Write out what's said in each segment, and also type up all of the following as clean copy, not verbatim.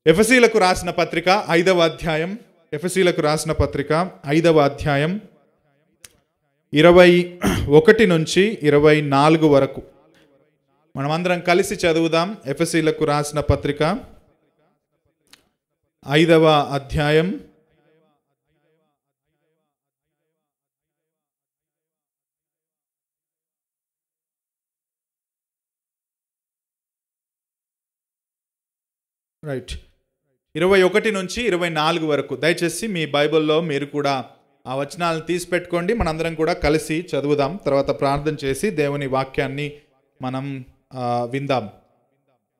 ఎఫెసీలకు రాసిన పత్రిక 5వ అధ్యాయం, ఎఫెసీలకు రాసిన పత్రిక 5వ అధ్యాయం 21 నుంచి 24 వరకు మనమందరం కలిసి చదువుదాం. ఎఫెసీలకు రాసిన పత్రిక 5వ అధ్యాయం రైట్ 21 నుంచి 24 వరకు. దయచేసి మీ బైబిల్లో మీరు కూడా ఆ వచనాలను తీసి పెట్టుకోండి. మనందరం కూడా కలిసి చదువుదాం. తర్వాత ప్రార్థన చేసి దేవుని వాక్యాన్ని మనం విందాం.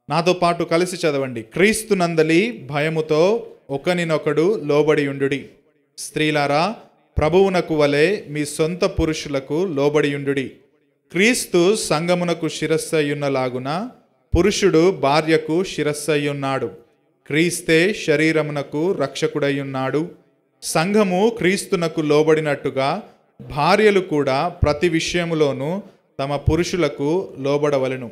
నాతో పాటు కలిసి చదవండి. క్రీస్తునందలి భయముతో ఒకనినొకడు లోబడి ఉండుడి. స్త్రీలారా, ప్రభువునకు వలె మీ సొంత పురుషులకు లోబడి ఉండుడి. క్రీస్తు సంఘమునకు శిరస్సయ్యున్నలాగున పురుషుడు భార్యకు శిరస్సయ్యున్నాడు. క్రీస్తే శరీరమునకు రక్షకుడయ్యున్నాడు. సంఘము క్రీస్తునకు లోబడినట్టుగా భార్యలు కూడా ప్రతి విషయములోనూ తమ పురుషులకు లోబడవలెను.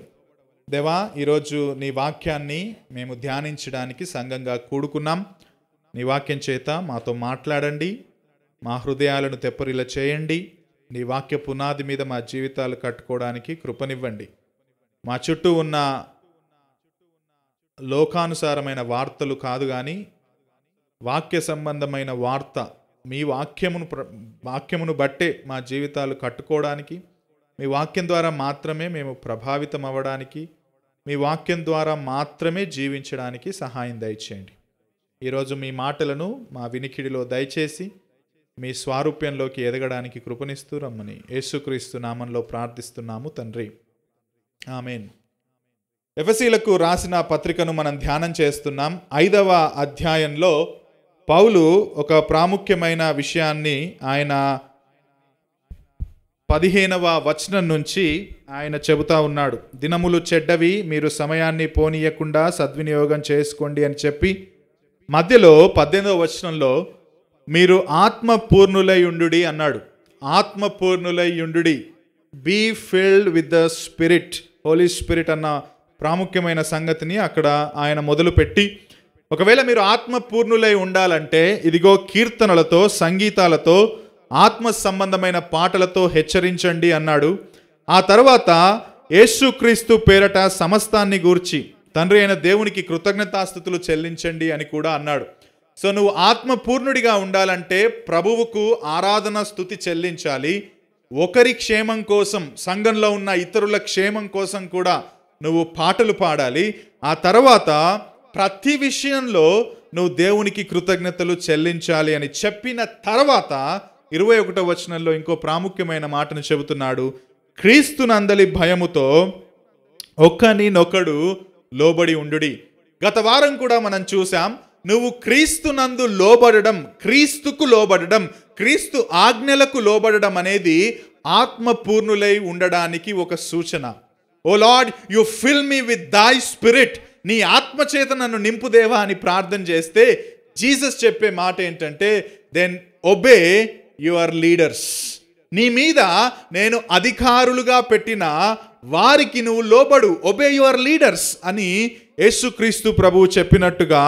దేవా, ఈరోజు నీ వాక్యాన్ని మేము ధ్యానించడానికి సంఘంగా కూడుకున్నాం. నీ వాక్యం చేత మాతో మాట్లాడండి, మా హృదయాలను తెప్పరిల్ల చేయండి. నీ వాక్య పునాది మీద మా జీవితాలు కట్టుకోవడానికి కృపనివ్వండి. మా చుట్టూ ఉన్న లోకానుసారమైన వార్తలు కాదు కానీ వాక్య సంబంధమైన వార్త, మీ వాక్యమును బట్టే మా జీవితాలు కట్టుకోవడానికి, మీ వాక్యం ద్వారా మాత్రమే మేము ప్రభావితం అవ్వడానికి, మీ వాక్యం ద్వారా మాత్రమే జీవించడానికి సహాయం దయచేయండి. ఈరోజు మీ మాటలను మా వినికిడిలో దయచేసి మీ స్వారూప్యంలోకి ఎదగడానికి కృపనిస్తూ రమ్మని యేసుక్రీస్తు నామంలో ప్రార్థిస్తున్నాము తండ్రి, ఆమేన్. ఎఫెసీలకు రాసిన పత్రికను మనం ధ్యానం చేస్తున్నాం. 5వ అధ్యాయంలో పౌలు ఒక ప్రాముఖ్యమైన విషయాన్ని ఆయన 15వ వచనం నుంచి ఆయన చెబుతా ఉన్నాడు. దినములు చెడ్డవి, మీరు సమయాన్ని పోనీయకుండా సద్వినియోగం చేసుకోండి అని చెప్పి మధ్యలో 18వ వచనంలో మీరు ఆత్మపూర్ణులై ఉండుడి అన్నాడు. ఆత్మపూర్ణులై ఉండుడి, be filled with the spirit, holy spirit అన్న ప్రాముఖ్యమైన సంగతిని అక్కడ ఆయన మొదలుపెట్టి, ఒకవేళ మీరు ఆత్మపూర్ణులై ఉండాలంటే ఇదిగో కీర్తనలతో, సంగీతాలతో, ఆత్మ సంబంధమైన పాటలతో హెచ్చరించండి అన్నాడు. ఆ తర్వాత యేసుక్రీస్తు పేరట సమస్తాన్ని గూర్చి తండ్రి అయిన దేవునికి కృతజ్ఞతాస్తుతులు చెల్లించండి అని కూడా అన్నాడు. సో నువ్వు ఆత్మపూర్ణుడిగా ఉండాలంటే ప్రభువుకు ఆరాధన స్తుతి చెల్లించాలి. ఒకరి క్షేమం కోసం, సంఘంలో ఉన్న ఇతరుల క్షేమం కోసం కూడా నువ్వు పాటలు పాడాలి. ఆ తర్వాత ప్రతి విషయంలో నువ్వు దేవునికి కృతజ్ఞతలు చెల్లించాలి అని చెప్పిన తర్వాత 21వ వచనంలో ఇంకో ప్రాముఖ్యమైన మాటను చెబుతున్నాడు. క్రీస్తునందలి భయముతో ఒకనినొకడు లోబడి ఉండుడి. గత వారం కూడా మనం చూసాం, నువ్వు క్రీస్తునందు లోబడడం, క్రీస్తుకు లోబడడం, క్రీస్తు ఆజ్ఞలకు లోబడడం అనేది ఆత్మపూర్ణులై ఉండడానికి ఒక సూచన. O Lord, you fill me with thy spirit, నీ ఆత్మచేత నన్ను నింపుదేవా అని ప్రార్థన చేస్తే జీసస్ చెప్పే మాట ఏంటంటే, దెన్ ఒబే యువర్ లీడర్స్. నీ మీద నేను అధికారులుగా పెట్టిన వారికి నువ్వు లోబడు, ఒబే యువర్ లీడర్స్ అని యేసుక్రీస్తు ప్రభువు చెప్పినట్టుగా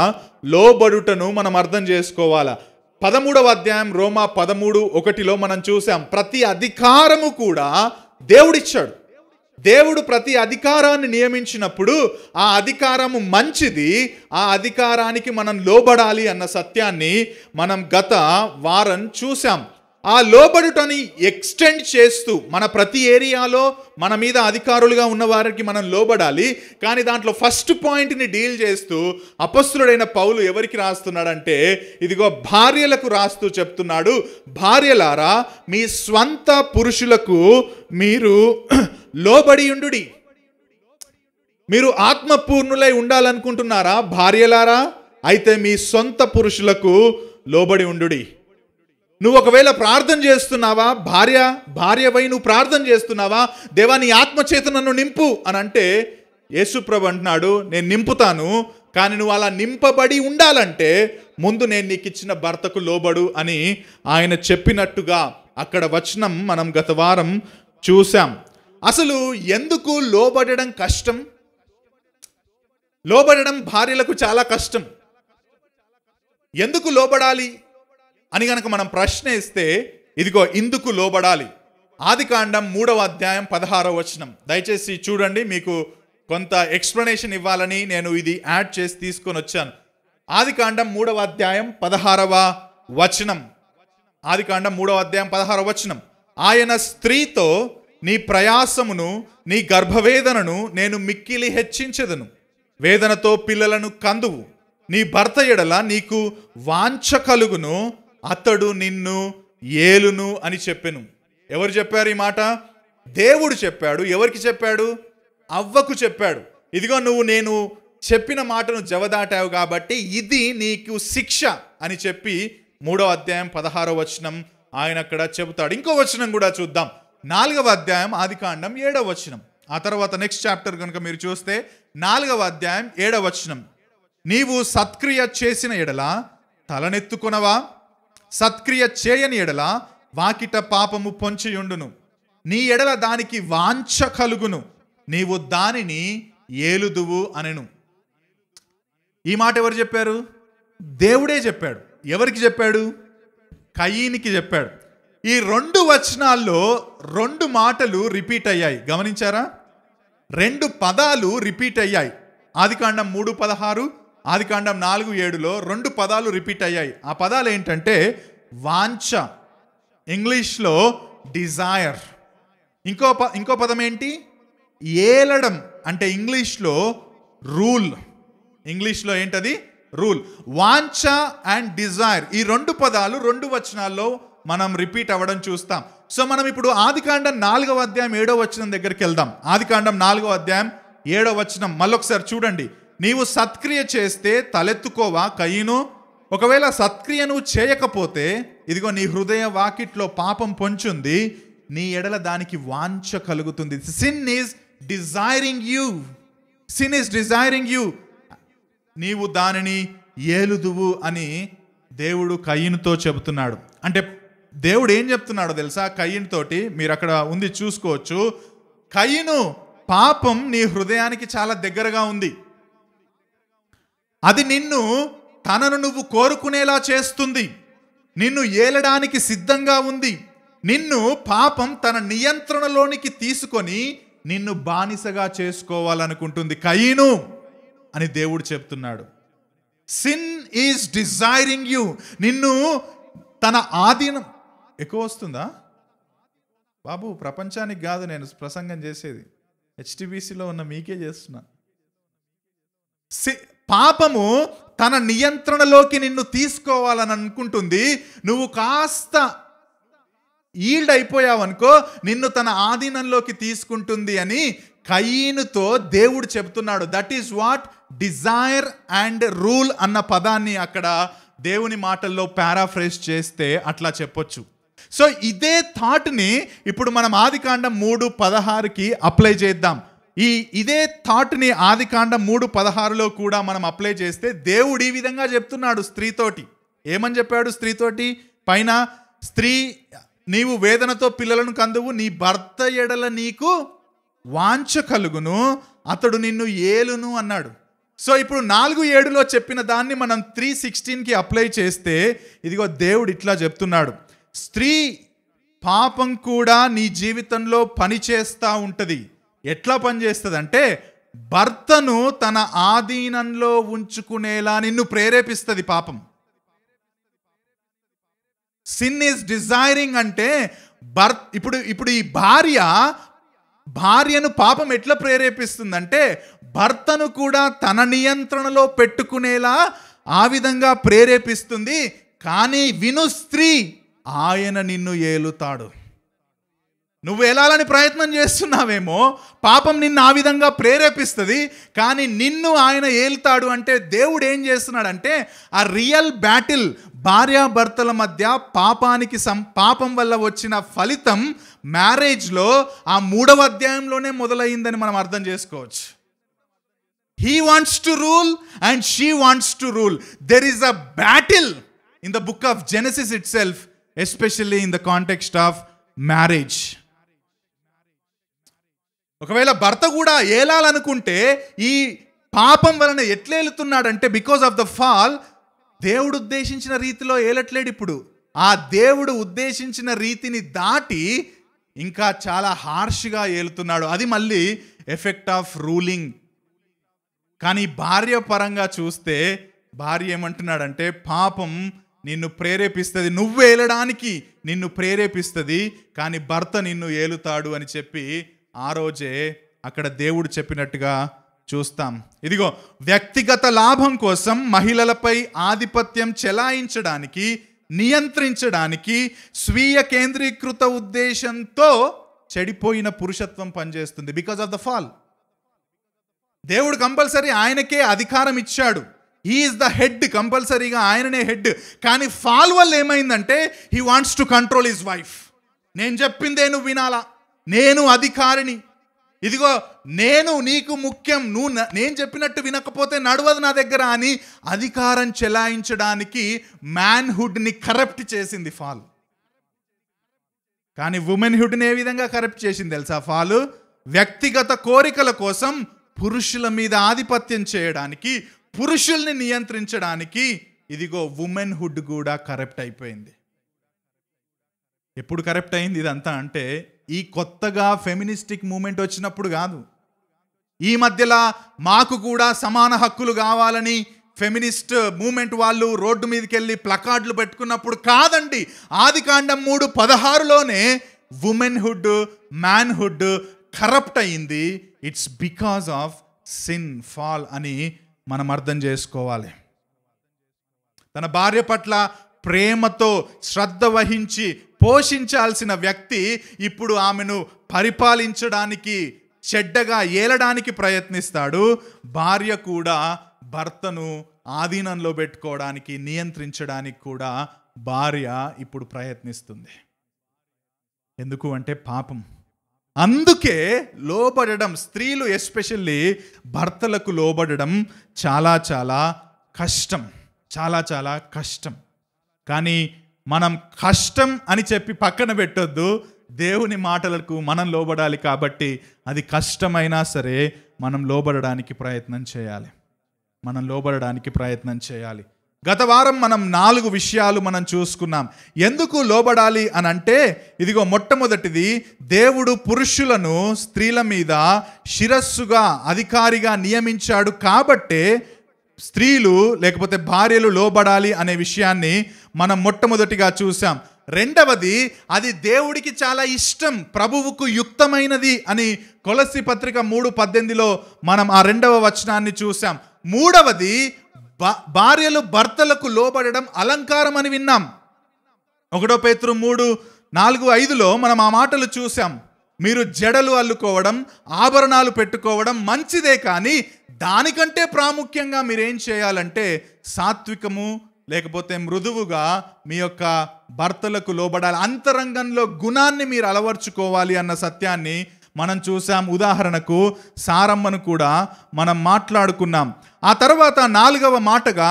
లోబడుటను మనం అర్థం చేసుకోవాలా. 13వ అధ్యాయం రోమా 13:1 మనం చూసాం, ప్రతి అధికారము కూడా దేవుడిచ్చాడు. దేవుడు ప్రతి అధికారాన్ని నియమించినప్పుడు ఆ అధికారము మంచిది, ఆ అధికారానికి మనం లోబడాలి అన్న సత్యాన్ని మనం గత వారం చూసాం. ఆ లోబడుటని ఎక్స్టెండ్ చేస్తూ మన ప్రతి ఏరియాలో మన మీద అధికారులుగా ఉన్న వారికి మనం లోబడాలి. కానీ దాంట్లో ఫస్ట్ పాయింట్ని డీల్ చేస్తూ అపొస్తలుడైన పౌలు ఎవరికి రాస్తున్నాడంటే, ఇదిగో భార్యలకు రాస్తూ చెప్తున్నాడు, భార్యలారా మీ స్వంత పురుషులకు మీరు లోబడి ఉండుడి. మీరు ఆత్మపూర్ణులై ఉండాలనుకుంటున్నారా భార్యలారా? అయితే మీ సొంత పురుషులకు లోబడి ఉండుడి. నువ్వు ఒకవేళ ప్రార్థన చేస్తున్నావా, భార్యవై నువ్వు ప్రార్థన చేస్తున్నావా, దేవా నీ ఆత్మచేత నన్ను నింపు అని అంటే యేసుప్రభు అంటున్నాడు, నేను నింపుతాను, కానీ నువ్వు అలా నింపబడి ఉండాలంటే ముందు నేను నీకు ఇచ్చిన భర్తకు లోబడు అని ఆయన చెప్పినట్టుగా అక్కడ వచనం మనం గత వారం చూసాం. అసలు ఎందుకు లోబడడం కష్టం? లోబడడం భార్యలకు చాలా కష్టం. ఎందుకు లోబడాలి అని గనక మనం ప్రశ్న ఇస్తే, ఇదిగో ఇందుకు లోబడాలి. ఆదికాండం 3వ అధ్యాయం 16వ వచనం దయచేసి చూడండి. మీకు కొంత ఎక్స్ప్లెనేషన్ ఇవ్వాలని నేను ఇది యాడ్ చేసి తీసుకొని వచ్చాను. ఆదికాండం 3వ అధ్యాయం 16వ వచనం. ఆదికాండం 3వ అధ్యాయం 16వ వచనం. ఆయన స్త్రీతో, నీ ప్రయాసమును నీ గర్భవేదనను నేను మిక్కిలి హెచ్చించెదను, వేదనతో పిల్లలను కందువు, నీ భర్త ఎడల నీకు వాంఛ కలుగును, అతడు నిన్ను ఏలును అని చెప్పెను. ఎవరు చెప్పారు ఈ మాట? దేవుడు చెప్పాడు. ఎవరికి చెప్పాడు? అవ్వకు చెప్పాడు. ఇదిగో నువ్వు నేను చెప్పిన మాటను జవదాటావు కాబట్టి ఇది నీకు శిక్ష అని చెప్పి 3వ అధ్యాయం 16వ వచనం ఆయన అక్కడ చెబుతాడు. ఇంకో వచనం కూడా చూద్దాం. 4వ అధ్యాయం ఆదికాండం 7వ వచనం. ఆ తర్వాత నెక్స్ట్ చాప్టర్ కనుక మీరు చూస్తే 4వ అధ్యాయం 7వ వచనం. నీవు సత్క్రియ చేసిన ఎడల తలనెత్తుకొనవా? సత్క్రియ చేయని ఎడల వాకిట పాపము పొంచియుండును, నీ ఎడల దానికి వాంఛ కలుగును, నీవు దానిని ఏలుదువు అనెను. ఈ మాట ఎవరు చెప్పారు? దేవుడే చెప్పాడు. ఎవరికి చెప్పాడు? కయీనికి చెప్పాడు. ఈ 2 వచనాల్లో 2 మాటలు రిపీట్ అయ్యాయి. గమనించారా? 2 పదాలు రిపీట్ అయ్యాయి. ఆదికాండం 3:16, ఆదికాండం 4:7లో 2 పదాలు రిపీట్ అయ్యాయి. ఆ పదాలు ఏంటంటే వాంఛ, ఇంగ్లీష్లో డిజైర్. ఇంకో పదం ఏంటి? ఏలడం, అంటే ఇంగ్లీష్లో రూల్. ఇంగ్లీష్లో ఏంటది? రూల్. వాంఛ అండ్ డిజైర్, ఈ 2 పదాలు 2 వచనాల్లో మనం రిపీట్ అవ్వడం చూస్తాం. సో మనం ఇప్పుడు ఆదికాండం 4వ అధ్యాయం 7వ వచనం దగ్గరికి వెళ్దాం. ఆదికాండం 4వ అధ్యాయం 7వ వచనం మళ్ళొకసారి చూడండి. నీవు సత్క్రియ చేస్తే తలెత్తుకోవా కయీను? ఒకవేళ సత్క్రియ నువ్వు చేయకపోతే, ఇదిగో నీ హృదయ వాకిట్లో పాపం పొంచుంది, నీ ఎడల దానికి వాంఛ కలుగుతుంది. Sin is desiring you. Sin is desiring you. నీవు దానిని ఏలుదువు అని దేవుడు కయీనుతో చెబుతున్నాడు. అంటే దేవుడు ఏం చెప్తున్నాడో తెలుసా కయీను తోటి? మీరు అక్కడ ఉంది చూసుకోవచ్చు. కయీను, పాపం నీ హృదయానికి చాలా దగ్గరగా ఉంది. అది నిన్ను తనను నువ్వు కోరుకునేలా చేస్తుంది. నిన్ను ఏలడానికి సిద్ధంగా ఉంది. నిన్ను పాపం తన నియంత్రణలోనికి తీసుకొని నిన్ను బానిసగా చేసుకోవాలనుకుంటుంది కయీను అని దేవుడు చెప్తున్నాడు. Sin is desiring you. నిన్ను తన ఆధీనం. ఎక్కువ వస్తుందా బాబు? ప్రపంచానికి కాదు నేను ప్రసంగం చేసేది, HTBCలో ఉన్న మీకే చేస్తున్నా. పాపము తన నియంత్రణలోకి నిన్ను తీసుకోవాలని అనుకుంటుంది. నువ్వు కాస్త ఈల్డ్ అయిపోయావనుకో, నిన్ను తన ఆధీనంలోకి తీసుకుంటుంది అని కయీనుతో దేవుడు చెప్తున్నాడు. That is what desire and rule అన్న పదాన్ని అక్కడ దేవుని మాటల్లో పారాఫ్రేజ్ చేస్తే అట్లా చెప్పొచ్చు. సో ఇదే థాట్ని ఇప్పుడు మనం ఆదికాండం 3:16కి అప్లై చేద్దాం. ఇదే థాట్ని ఆదికాండం 3:16లో కూడా మనం అప్లై చేస్తే దేవుడు ఈ విధంగా చెప్తున్నాడు స్త్రీతోటి. ఏమని చెప్పాడు స్త్రీతోటి? పైన, స్త్రీ నీవు వేదనతో పిల్లలను కందువు, నీ భర్త ఎడల నీకు వాంఛ కలుగును, అతడు నిన్ను ఏలును అన్నాడు. సో ఇప్పుడు 4:7లో చెప్పిన దాన్ని మనం 3:16కి అప్లై చేస్తే ఇదిగో దేవుడు ఇట్లా చెప్తున్నాడు. స్త్రీ పాపం కూడా నీ జీవితంలో పనిచేస్తూ ఉంటుంది. ఎట్లా పనిచేస్తుంది అంటే భర్తను తన ఆధీనంలో ఉంచుకునేలా నిన్ను ప్రేరేపిస్తుంది పాపం. సిన్ ఈజ్ డిజైరింగ్ అంటే ఇప్పుడు ఈ భార్యను పాపం ఎట్లా ప్రేరేపిస్తుందంటే భర్తను కూడా తన నియంత్రణలో పెట్టుకునేలా ఆ విధంగా ప్రేరేపిస్తుంది. కానీ విను స్త్రీ, ఆయన నిన్ను ఏలుతాడు. నువ్వు ఏలాలని ప్రయత్నం చేస్తున్నావేమో, పాపం నిన్ను ఆ విధంగా ప్రేరేపిస్తుంది, కానీ నిన్ను ఆయన ఏలుతాడు. అంటే దేవుడు ఏం చేస్తున్నాడంటే ఆ రియల్ బ్యాటిల్ భార్యాభర్తల మధ్య పాపం వల్ల వచ్చిన ఫలితం మ్యారేజ్లో ఆ 3వ అధ్యాయంలోనే మొదలైందని మనం అర్థం చేసుకోవచ్చు. He wants to rule and she wants to rule. There is a battle in the book of Genesis itself, especially in the context of marriage. ఒకవేళ భర్త కూడా ఏలాలనుకుంటే ఈ పాపం వలన ఎట్లా ఏలుతున్నాడంటే బికాస్ ఆఫ్ ద ఫాల్ దేవుడు ఉద్దేశించిన రీతిలో ఏలట్లేడు. ఇప్పుడు ఆ దేవుడు ఉద్దేశించిన రీతిని దాటి ఇంకా చాలా హార్ష్గా ఏలుతున్నాడు. అది మళ్ళీ ఎఫెక్ట్ ఆఫ్ రూలింగ్. కానీ భార్య పరంగా చూస్తే భార్య ఏమంటున్నాడంటే, పాపం నిన్ను ప్రేరేపిస్తుంది, నువ్వు ఏలడానికి నిన్ను ప్రేరేపిస్తుంది, కానీ భర్త నిన్ను ఏలుతాడు అని చెప్పి ఆ రోజే అక్కడ దేవుడు చెప్పినట్టుగా చూస్తాం. ఇదిగో, వ్యక్తిగత లాభం కోసం మహిళలపై ఆధిపత్యం చెలాయించడానికి, నియంత్రించడానికి స్వీయ కేంద్రీకృత ఉద్దేశంతో చెడిపోయిన పురుషత్వం పనిచేస్తుంది. Because of the fall. దేవుడు కంపల్సరీ ఆయనకే అధికారం ఇచ్చాడు. హీ ఈజ్ ద హెడ్, కంపల్సరీగా ఆయననే హెడ్. కానీ ఫాల్ వల్ల ఏమైందంటే, he wants to control his wife. నేను చెప్పిందే నువ్వు వినాలా, నేను అధికారిని, ఇదిగో నేను నీకు ముఖ్యం, నువ్వు నేను చెప్పినట్టు వినకపోతే నడవదు నా దగ్గర అని అధికారం చెలాయించడానికి మ్యాన్హుడ్ని కరప్ట్ చేసింది ఫాల్. కానీ ఉమెన్హుడ్ని ఏ విధంగా కరప్ట్ చేసింది తెలుసా ఫాల్? వ్యక్తిగత కోరికల కోసం పురుషుల మీద ఆధిపత్యం చేయడానికి, పురుషుల్ని నియంత్రించడానికి ఇదిగో ఉమెన్హుడ్ కూడా కరప్ట్ అయిపోయింది. ఎప్పుడు కరప్ట్ అయింది ఇదంతా అంటే, ఈ కొత్తగా ఫెమినిస్టిక్ మూమెంట్ వచ్చినప్పుడు కాదు. ఈ మధ్యలో మాకు కూడా సమాన హక్కులు కావాలని ఫెమినిస్ట్ మూమెంట్ వాళ్ళు రోడ్డు మీదకి వెళ్ళి ప్లకార్డులు పెట్టుకున్నప్పుడు కాదండి. ఆదికాండం 3:16లోనే ఉమెన్హుడ్, మ్యాన్హుడ్ కరప్ట్ అయింది. It's because of sin, fall అని మనం అర్థం చేసుకోవాలి. తన భార్య పట్ల ప్రేమతో శ్రద్ధ వహించి పోషించాల్సిన వ్యక్తి ఇప్పుడు ఆమెను పరిపాలించడానికి, చెడ్డగా ఏలడానికి ప్రయత్నిస్తాడు. భార్య కూడా భర్తను ఆధీనంలో పెట్టుకోవడానికి, నియంత్రించడానికి కూడా భార్య ఇప్పుడు ప్రయత్నిస్తుంది. ఎందుకు అంటే పాపం. అందుకే లోబడడం, స్త్రీలు ఎస్పెషల్లీ భర్తలకు లోబడడం చాలా చాలా కష్టం, చాలా చాలా కష్టం. కానీ మనం కష్టం అని చెప్పి పక్కన పెట్టొద్దు. దేవుని మాటలకు మనం లోబడాలి కాబట్టి అది కష్టమైనా సరే మనం లోబడడానికి ప్రయత్నం చేయాలి, మనం లోబడడానికి ప్రయత్నం చేయాలి. గత వారం మనం 4 విషయాలు మనం చూసుకున్నాం. ఎందుకు లోబడాలి అని అంటే, ఇదిగో మొట్టమొదటిది, దేవుడు పురుషులను స్త్రీల మీద శిరస్సుగా, అధికారిగా నియమించాడు కాబట్టే స్త్రీలు లేకపోతే భార్యలు లోబడాలి అనే విషయాన్ని మనం మొట్టమొదటిగా చూసాం. రెండవది, అది దేవుడికి చాలా ఇష్టం, ప్రభువుకు యుక్తమైనది అని కొలస్సీ పత్రిక 3:18లో మనం ఆ 2వ వచనాన్ని చూసాం. మూడవది, భార్యలు భర్తలకు లోబడడం అలంకారం అని విన్నాం. 1 పేతురు 3:4-5లో మనం ఆ మాటలు చూసాం. మీరు జడలు అల్లుకోవడం, ఆభరణాలు పెట్టుకోవడం మంచిదే, కానీ దానికంటే ప్రాముఖ్యంగా మీరేం చేయాలంటే సాత్వికము లేకపోతే మృదువుగా మీ యొక్క భర్తలకు లోబడాలి, అంతరంగంలో గుణాన్ని మీరు అలవర్చుకోవాలి అన్న సత్యాన్ని మనం చూసాం. ఉదాహరణకు సారమ్మను కూడా మనం మాట్లాడుకున్నాం. ఆ తర్వాత 4వ మాటగా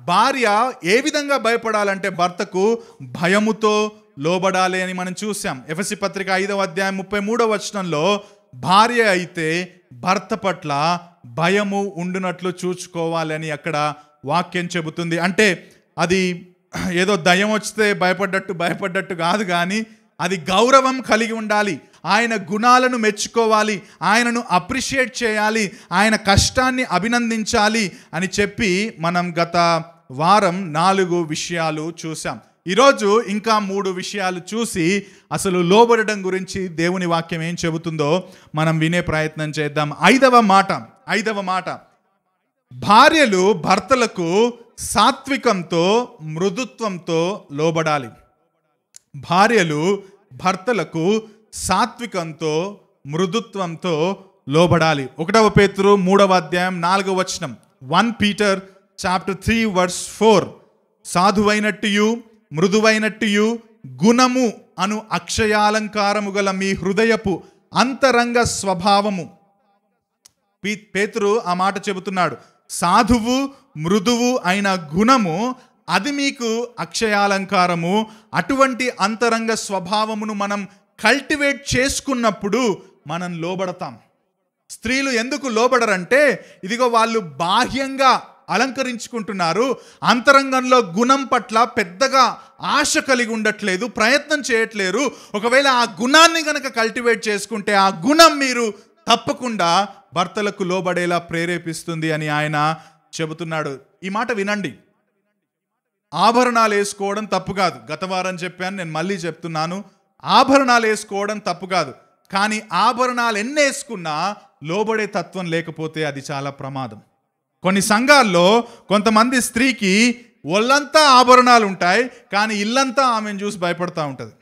భార్య ఏ విధంగా భయపడాలంటే భర్తకు భయముతో లోబడాలి అని మనం చూసాం. ఎఫెసీ పత్రిక 5వ అధ్యాయం 33వ వచనంలో భార్య అయితే భర్త పట్ల భయము ఉండునట్లు చూచుకోవాలని అక్కడ వాక్యం చెబుతుంది. అంటే అది ఏదో దయ్యం వస్తే భయపడ్డట్టు కాదు, కానీ అది గౌరవం కలిగి ఉండాలి, ఆయన గుణాలను మెచ్చుకోవాలి, ఆయనను అప్రిషియేట్ చేయాలి, ఆయన కష్టాన్ని అభినందించాలి అని చెప్పి మనం గత వారం 4 విషయాలు చూసాం. ఈరోజు ఇంకా 3 విషయాలు చూసి అసలు లోబడడం గురించి దేవుని వాక్యం ఏం చెబుతుందో మనం వినే ప్రయత్నం చేద్దాం. 5వ మాట, భార్యలు భర్తలకు సాత్వికంతో మృదుత్వంతో లోబడాలి. భార్యలు భర్తలకు సాత్వికంతో మృదుత్వంతో లోబడాలి. 1 పేతురు 3వ అధ్యాయం 4వ వచనం, 1 Peter chapter 3 verse 4, సాధువైనట్టు మృదువైనట్టు గుణము అను అక్షయాలంకారము గల మీ హృదయపు అంతరంగ స్వభావము. పేతురు ఆ మాట చెబుతున్నాడు. సాధువు మృదువు అయిన గుణము అది మీకు అక్షయాలంకారము. అటువంటి అంతరంగ స్వభావమును మనం కల్టివేట్ చేసుకున్నప్పుడు మనం లోబడతాం. స్త్రీలు ఎందుకు లోబడరంటే, ఇదిగో వాళ్ళు బాహ్యంగా అలంకరించుకుంటున్నారు, అంతరంగంలో గుణం పట్ల పెద్దగా ఆశ కలిగి ఉండట్లేదు, ప్రయత్నం చేయట్లేరు. ఒకవేళ ఆ గుణాన్ని కనుక కల్టివేట్ చేసుకుంటే ఆ గుణం మీరు తప్పకుండా భర్తలకు లోబడేలా ప్రేరేపిస్తుంది అని ఆయన చెబుతున్నాడు. ఈ మాట వినండి. ఆభరణాలు వేసుకోవడం తప్పు కాదు. గత వారం చెప్పాను, నేను మళ్ళీ చెప్తున్నాను, ఆభరణాలు వేసుకోవడం తప్పు కాదు. కానీ ఆభరణాలు ఎన్ని వేసుకున్నా లోబడే తత్వం లేకపోతే అది చాలా ప్రమాదం. కొన్ని సంఘాల్లో కొంతమంది స్త్రీకి ఒళ్ళంతా ఆభరణాలు ఉంటాయి, కానీ ఇల్లంతా ఆమెను చూసి భయపడతా ఉంటుంది.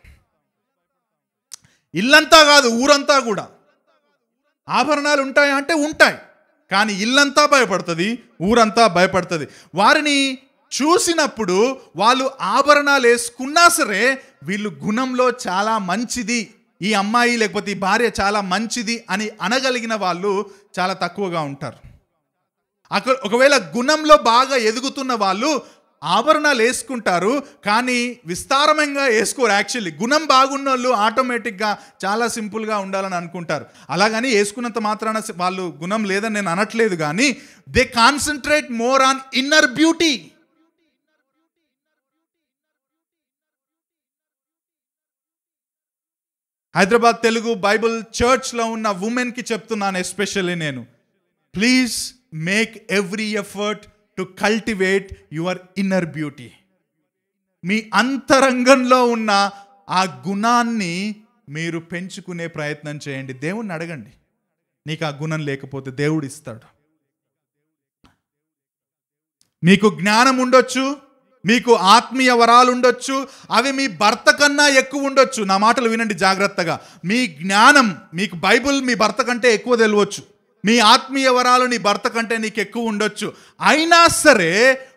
ఇల్లంతా కాదు, ఊరంతా కూడా. ఆభరణాలు ఉంటాయి అంటే ఉంటాయి, కానీ ఇల్లంతా భయపడుతుంది, ఊరంతా భయపడుతుంది. వారిని చూసినప్పుడు వాళ్ళు ఆభరణాలు వేసుకున్నా సరే వీళ్ళు గుణంలో చాలా మంచిది, ఈ అమ్మాయి లేకపోతే ఈ భార్య చాలా మంచిది అని అనగలిగిన వాళ్ళు చాలా తక్కువగా ఉంటారు. ఒకవేళ గుణంలో బాగా ఎదుగుతున్న వాళ్ళు ఆభరణాలు వేసుకుంటారు, కానీ విస్తారమంగా వేసుకోరు. యాక్చువల్లీ గుణం బాగున్న వాళ్ళు ఆటోమేటిక్గా చాలా సింపుల్గా ఉండాలని అనుకుంటారు. అలాగని వేసుకున్నంత మాత్రాన వాళ్ళు గుణం లేదని నేను అనట్లేదు, కానీ they concentrate more on inner beauty. Hyderabad Telugu Bible చర్చ్లో ఉన్న ఉమెన్కి చెప్తున్నాను ఎస్పెషల్లీ నేను, please make every effort to cultivate your inner beauty. మీ అంతరంగంలో ఉన్న ఆ గుణాన్ని మీరు పెంచుకునే ప్రయత్నం చేయండి. దేవుణ్ణి అడగండి, నీకు ఆ గుణం లేకపోతే దేవుడు ఇస్తాడు. మీకు జ్ఞానం ఉండొచ్చు, మీకు ఆత్మీయ వరాలు ఉండొచ్చు, అవి మీ భర్త కన్నా ఎక్కువ ఉండొచ్చు. నా మాటలు వినండి జాగ్రత్తగా. మీ జ్ఞానం, మీకు బైబిల్ మీ భర్త కంటే ఎక్కువ తెలియవచ్చు, మీ ఆత్మీయ వరాలు నీ భర్త కంటే నీకు ఎక్కువ ఉండొచ్చు. అయినా సరే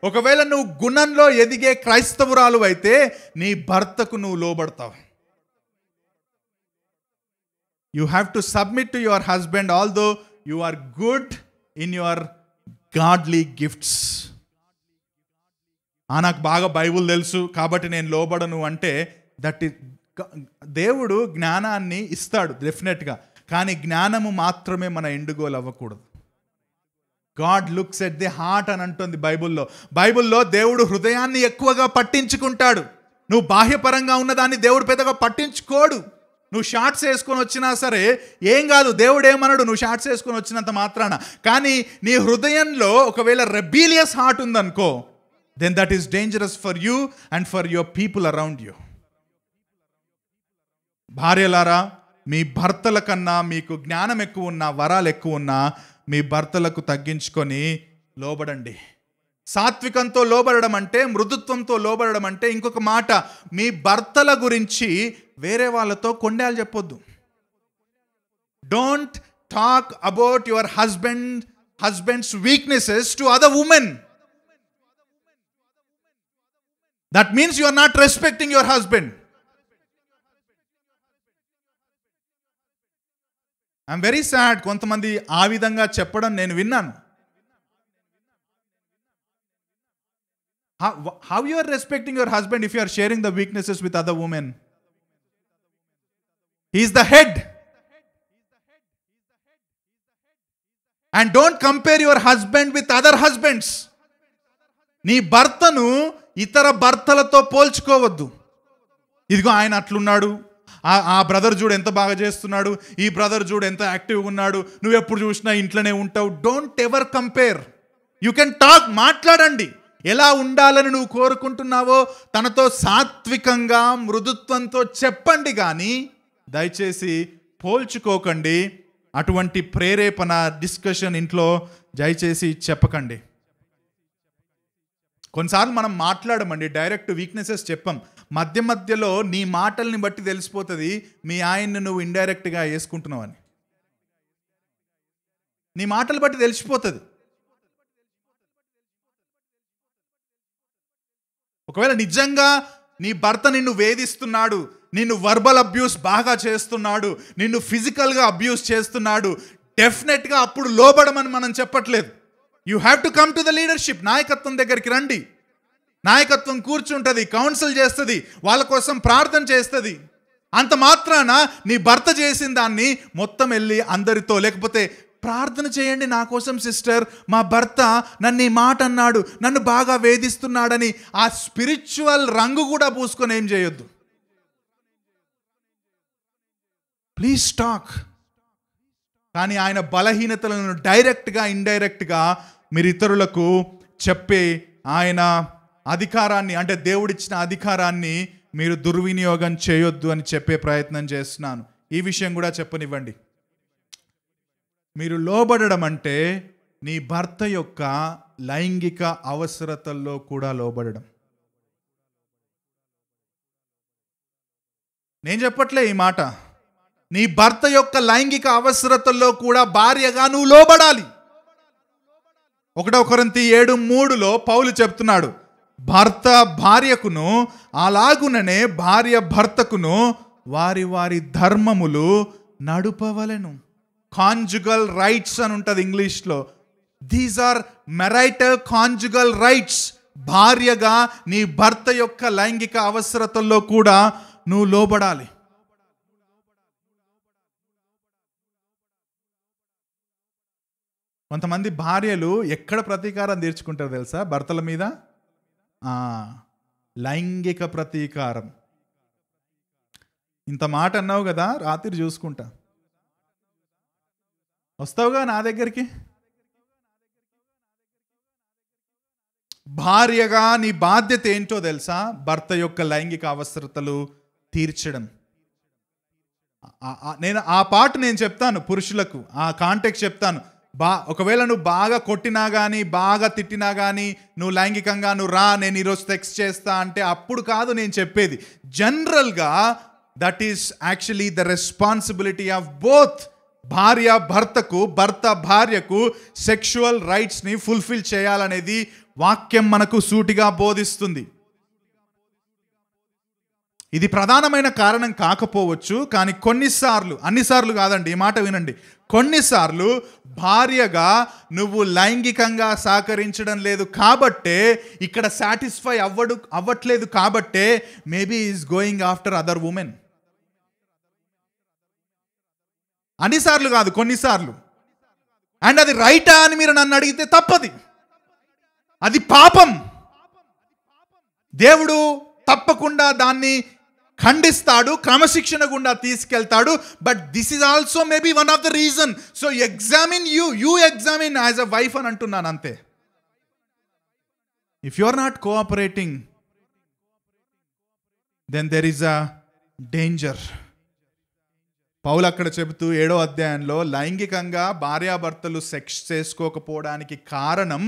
ఒకవేళ నువ్వు గుణంలో ఎదిగే క్రైస్తవురాలు అయితే నీ భర్తకు నువ్వు లోబడతావు. You have to submit to your husband although you are good in your godly gifts. నాకు బాగా బైబుల్ తెలుసు కాబట్టి నేను లోబడను అంటే దట్ ఇస్, దేవుడు జ్ఞానాన్ని ఇస్తాడు డెఫినెట్గా, కానీ జ్ఞానము మాత్రమే మన ఎండ్ గోల్ అవ్వకూడదు. God looks at the heart అని అంటుంది బైబుల్లో. బైబుల్లో దేవుడు హృదయాన్ని ఎక్కువగా పట్టించుకుంటాడు. నువ్వు బాహ్యపరంగా ఉన్నదాన్ని దేవుడు పెద్దగా పట్టించుకోడు. నువ్వు షార్ట్స్ వేసుకొని వచ్చినా సరే ఏం కాదు, దేవుడు ఏమన్నాడు నువ్వు షార్ట్స్ వేసుకొని వచ్చినంత మాత్రాన. కానీ నీ హృదయంలో ఒకవేళ రెబీలియస్ హార్ట్ ఉందనుకో, then that is dangerous for you and for your people around you. భార్యలారా, మీ భర్తల కన్నా మీకు జ్ఞానం ఎక్కువ ఉన్నా, వరాలు ఎక్కువ ఉన్నా, మీ భర్తలకు తగ్గించుకొని లోబడండి. సాత్వికంతో లోబడడం అంటే, మృదుత్వంతో లోబడడం అంటే, ఇంకొక మాట, మీ భర్తల గురించి వేరే వాళ్ళతో కొండాలు చెప్పొద్దు. Don't talk about your husbands weaknesses to other women. That means you are not respecting your husband. I'm very sad. కొంతమంది ఆ విధంగా చెప్పడం నేను విన్నాను. How you are respecting your husband if you are sharing the weaknesses with other women? He is the head. And don't compare your husband with other husbands. నీ భర్తను ఇతర భర్తలతో పోల్చుకోవద్దు. ఇదిగో ఆయన అట్లున్నాడు, ఆ బ్రదర్ చూడు ఎంత బాగా చేస్తున్నాడు, ఈ బ్రదర్ చూడు ఎంత యాక్టివ్గా ఉన్నాడు, నువ్వు ఎప్పుడు చూసినా ఇంట్లోనే ఉంటావు. Don't ever compare. You can talk, మాట్లాడండి. ఎలా ఉండాలని నువ్వు కోరుకుంటున్నావో తనతో సాత్వికంగా మృదుత్వంతో చెప్పండి, కానీ దయచేసి పోల్చుకోకండి. అటువంటి ప్రేరేపణ డిస్కషన్ ఇంట్లో దయచేసి చెప్పకండి. కొన్నిసార్లు మనం మాట్లాడమండి, డైరెక్ట్ వీక్నెసెస్ చెప్పం. మధ్య మధ్యలో నీ మాటల్ని బట్టి తెలిసిపోతుంది మీ ఆయన్ని నువ్వు ఇండైరెక్ట్గా వేసుకుంటున్నావని. నీ మాటలు బట్టి తెలిసిపోతుంది. ఒకవేళ నిజంగా నీ భర్త నిన్ను వేధిస్తున్నాడు, నిన్ను వర్బల్ అబ్యూస్ బాగా చేస్తున్నాడు, నిన్ను ఫిజికల్గా అబ్యూస్ చేస్తున్నాడు, డెఫినెట్గా అప్పుడు లోబడమని మనం చెప్పట్లేదు. You have to come to the leadership. నాయకత్వం దగ్గరికి రండి. నాయకత్వం కూర్చుంటుంది, కౌన్సిల్ చేస్తుంది, వాళ్ళ కోసం ప్రార్థన చేస్తుంది. అంత మాత్రాన నీ భర్త చేసిన దాన్ని మొత్తం వెళ్ళి అందరితో, లేకపోతే ప్రార్థన చేయండి నా కోసం సిస్టర్, మా భర్త నన్ను ఈ మాట అన్నాడు, నన్ను బాగా వేధిస్తున్నాడని ఆ స్పిరిచువల్ రంగు కూడా పూసుకొని ఏం చేయొద్దు. Please talk. కానీ ఆయన బలహీనతలను డైరెక్ట్గా ఇండైరెక్ట్గా మీరు ఇతరులకు చెప్పే ఆయన అధికారాన్ని, అంటే దేవుడిచ్చిన అధికారాన్ని మీరు దుర్వినియోగం చేయొద్దు అని చెప్పే ప్రయత్నం చేస్తున్నాను. ఈ విషయం కూడా చెప్పనివ్వండి. మీరు లోబడడం అంటే నీ భర్త యొక్క లైంగిక అవసరతల్లో కూడా లోబడడం. నేను చెప్పట్లే ఈ మాట. నీ భర్త యొక్క లైంగిక అవసరతల్లో కూడా భార్యగా నువ్వు లోబడాలి. 1 కొరింథీ 7:3 పౌలు చెప్తున్నాడు, భర్త భార్యకును అలాగుననే భార్య భర్తకును వారి వారి ధర్మములు నడుపవలెను. కాంజుగల్ రైట్స్ అని ఉంటుంది ఇంగ్లీష్లో. These are marital conjugal rights. భార్యగా నీ భర్త యొక్క లైంగిక అవసరతల్లో కూడా నువ్వు లోబడాలి. కొంతమంది భార్యలు ఎక్కడ ప్రతీకారం తీర్చుకుంటారు తెలుసా భర్తల మీద? లైంగిక ప్రతీకారం. ఇంత మాట అన్నావు కదా, రాత్రి చూసుకుంటా, వస్తావుగా నా దగ్గరికి. భార్యగా నీ బాధ్యత ఏంటో తెలుసా? భర్త యొక్క లైంగిక అవసరతలు తీర్చడం. నేను ఆ పాట నేను చెప్తాను పురుషులకు, ఆ కాంటెక్స్ట్ చెప్తాను. ఒకవేళ నువ్వు బాగా కొట్టినా కానీ, బాగా తిట్టినా కానీ, నువ్వు లైంగికంగా నువ్వు రా, నేను ఈరోజు సెక్స్ చేస్తా అంటే అప్పుడు కాదు నేను చెప్పేది. జనరల్గా that is actually the responsibility of both. భార్య భర్తకు, భర్త భార్యకు సెక్షువల్ రైట్స్ని ఫుల్ఫిల్ చేయాలనేది వాక్యం మనకు సూటిగా బోధిస్తుంది. ఇది ప్రధానమైన కారణం కాకపోవచ్చు, కానీ కొన్నిసార్లు, అన్నిసార్లు కాదండి, ఈ మాట వినండి, కొన్నిసార్లు భార్యగా నువ్వు లైంగికంగా సహకరించడం లేదు కాబట్టే, ఇక్కడ సాటిస్ఫై అవ్వట్లేదు కాబట్టే maybe is going after other women. అన్నిసార్లు కాదు, కొన్నిసార్లు. అండ్ అది రైటా అని మీరు నన్ను అడిగితే తప్పది, అది పాపం. దేవుడు తప్పకుండా దాన్ని ఖండిస్తాడు, క్రమశిక్షణ గుండా తీసుకెళ్తాడు. But this is also maybe one of the reason. So examine you examine as a wife అని అంటున్నాను అంతే. If you are not cooperating then there is a danger. పౌలు అక్కడ చెబుతూ 7వ అధ్యాయంలో లైంగికంగా భార్యాభర్తలు సెక్స్ చేసుకోకపోవడానికి కారణం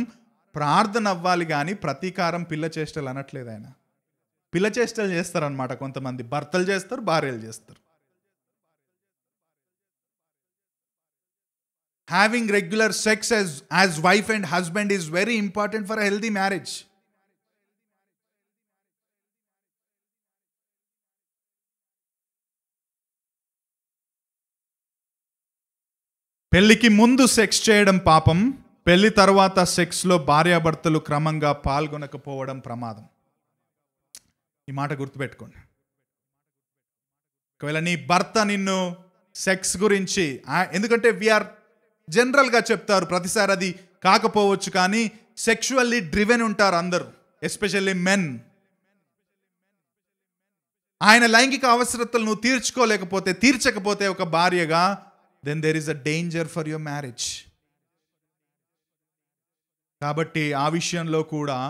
ప్రార్థన అవ్వాలి, కానీ ప్రతీకారం పిల్ల చేష్టలు అనట్లేదు ఆయన. పిల్ల చేష్టలు చేస్తారనమాట కొంతమంది. భర్తలు చేస్తారు, భార్యలు చేస్తారు. Having regular sex as wife and husband is very important for a healthy marriage. పెళ్లికి ముందు సెక్స్ చేయడం పాపం, పెళ్లి తర్వాత సెక్స్లో భార్యాభర్తలు క్రమంగా పాల్గొనకపోవడం ప్రమాదం. ఈ మాట గుర్తుపెట్టుకోండి. ఒకవేళ నీ భర్త నిన్ను సెక్స్ గురించి, ఎందుకంటే వీఆర్ జనరల్గా చెప్తారు, ప్రతిసారి అది కాకపోవచ్చు, కానీ సెక్షువల్లీ డ్రివెన్ ఉంటారు అందరూ, ఎస్పెషల్లీ మెన్. ఆయన లైంగిక అవసరతలు నువ్వు తీర్చకపోతే ఒక భార్యగా, then there is a danger for your marriage. కాబట్టి ఆ విషయంలో కూడా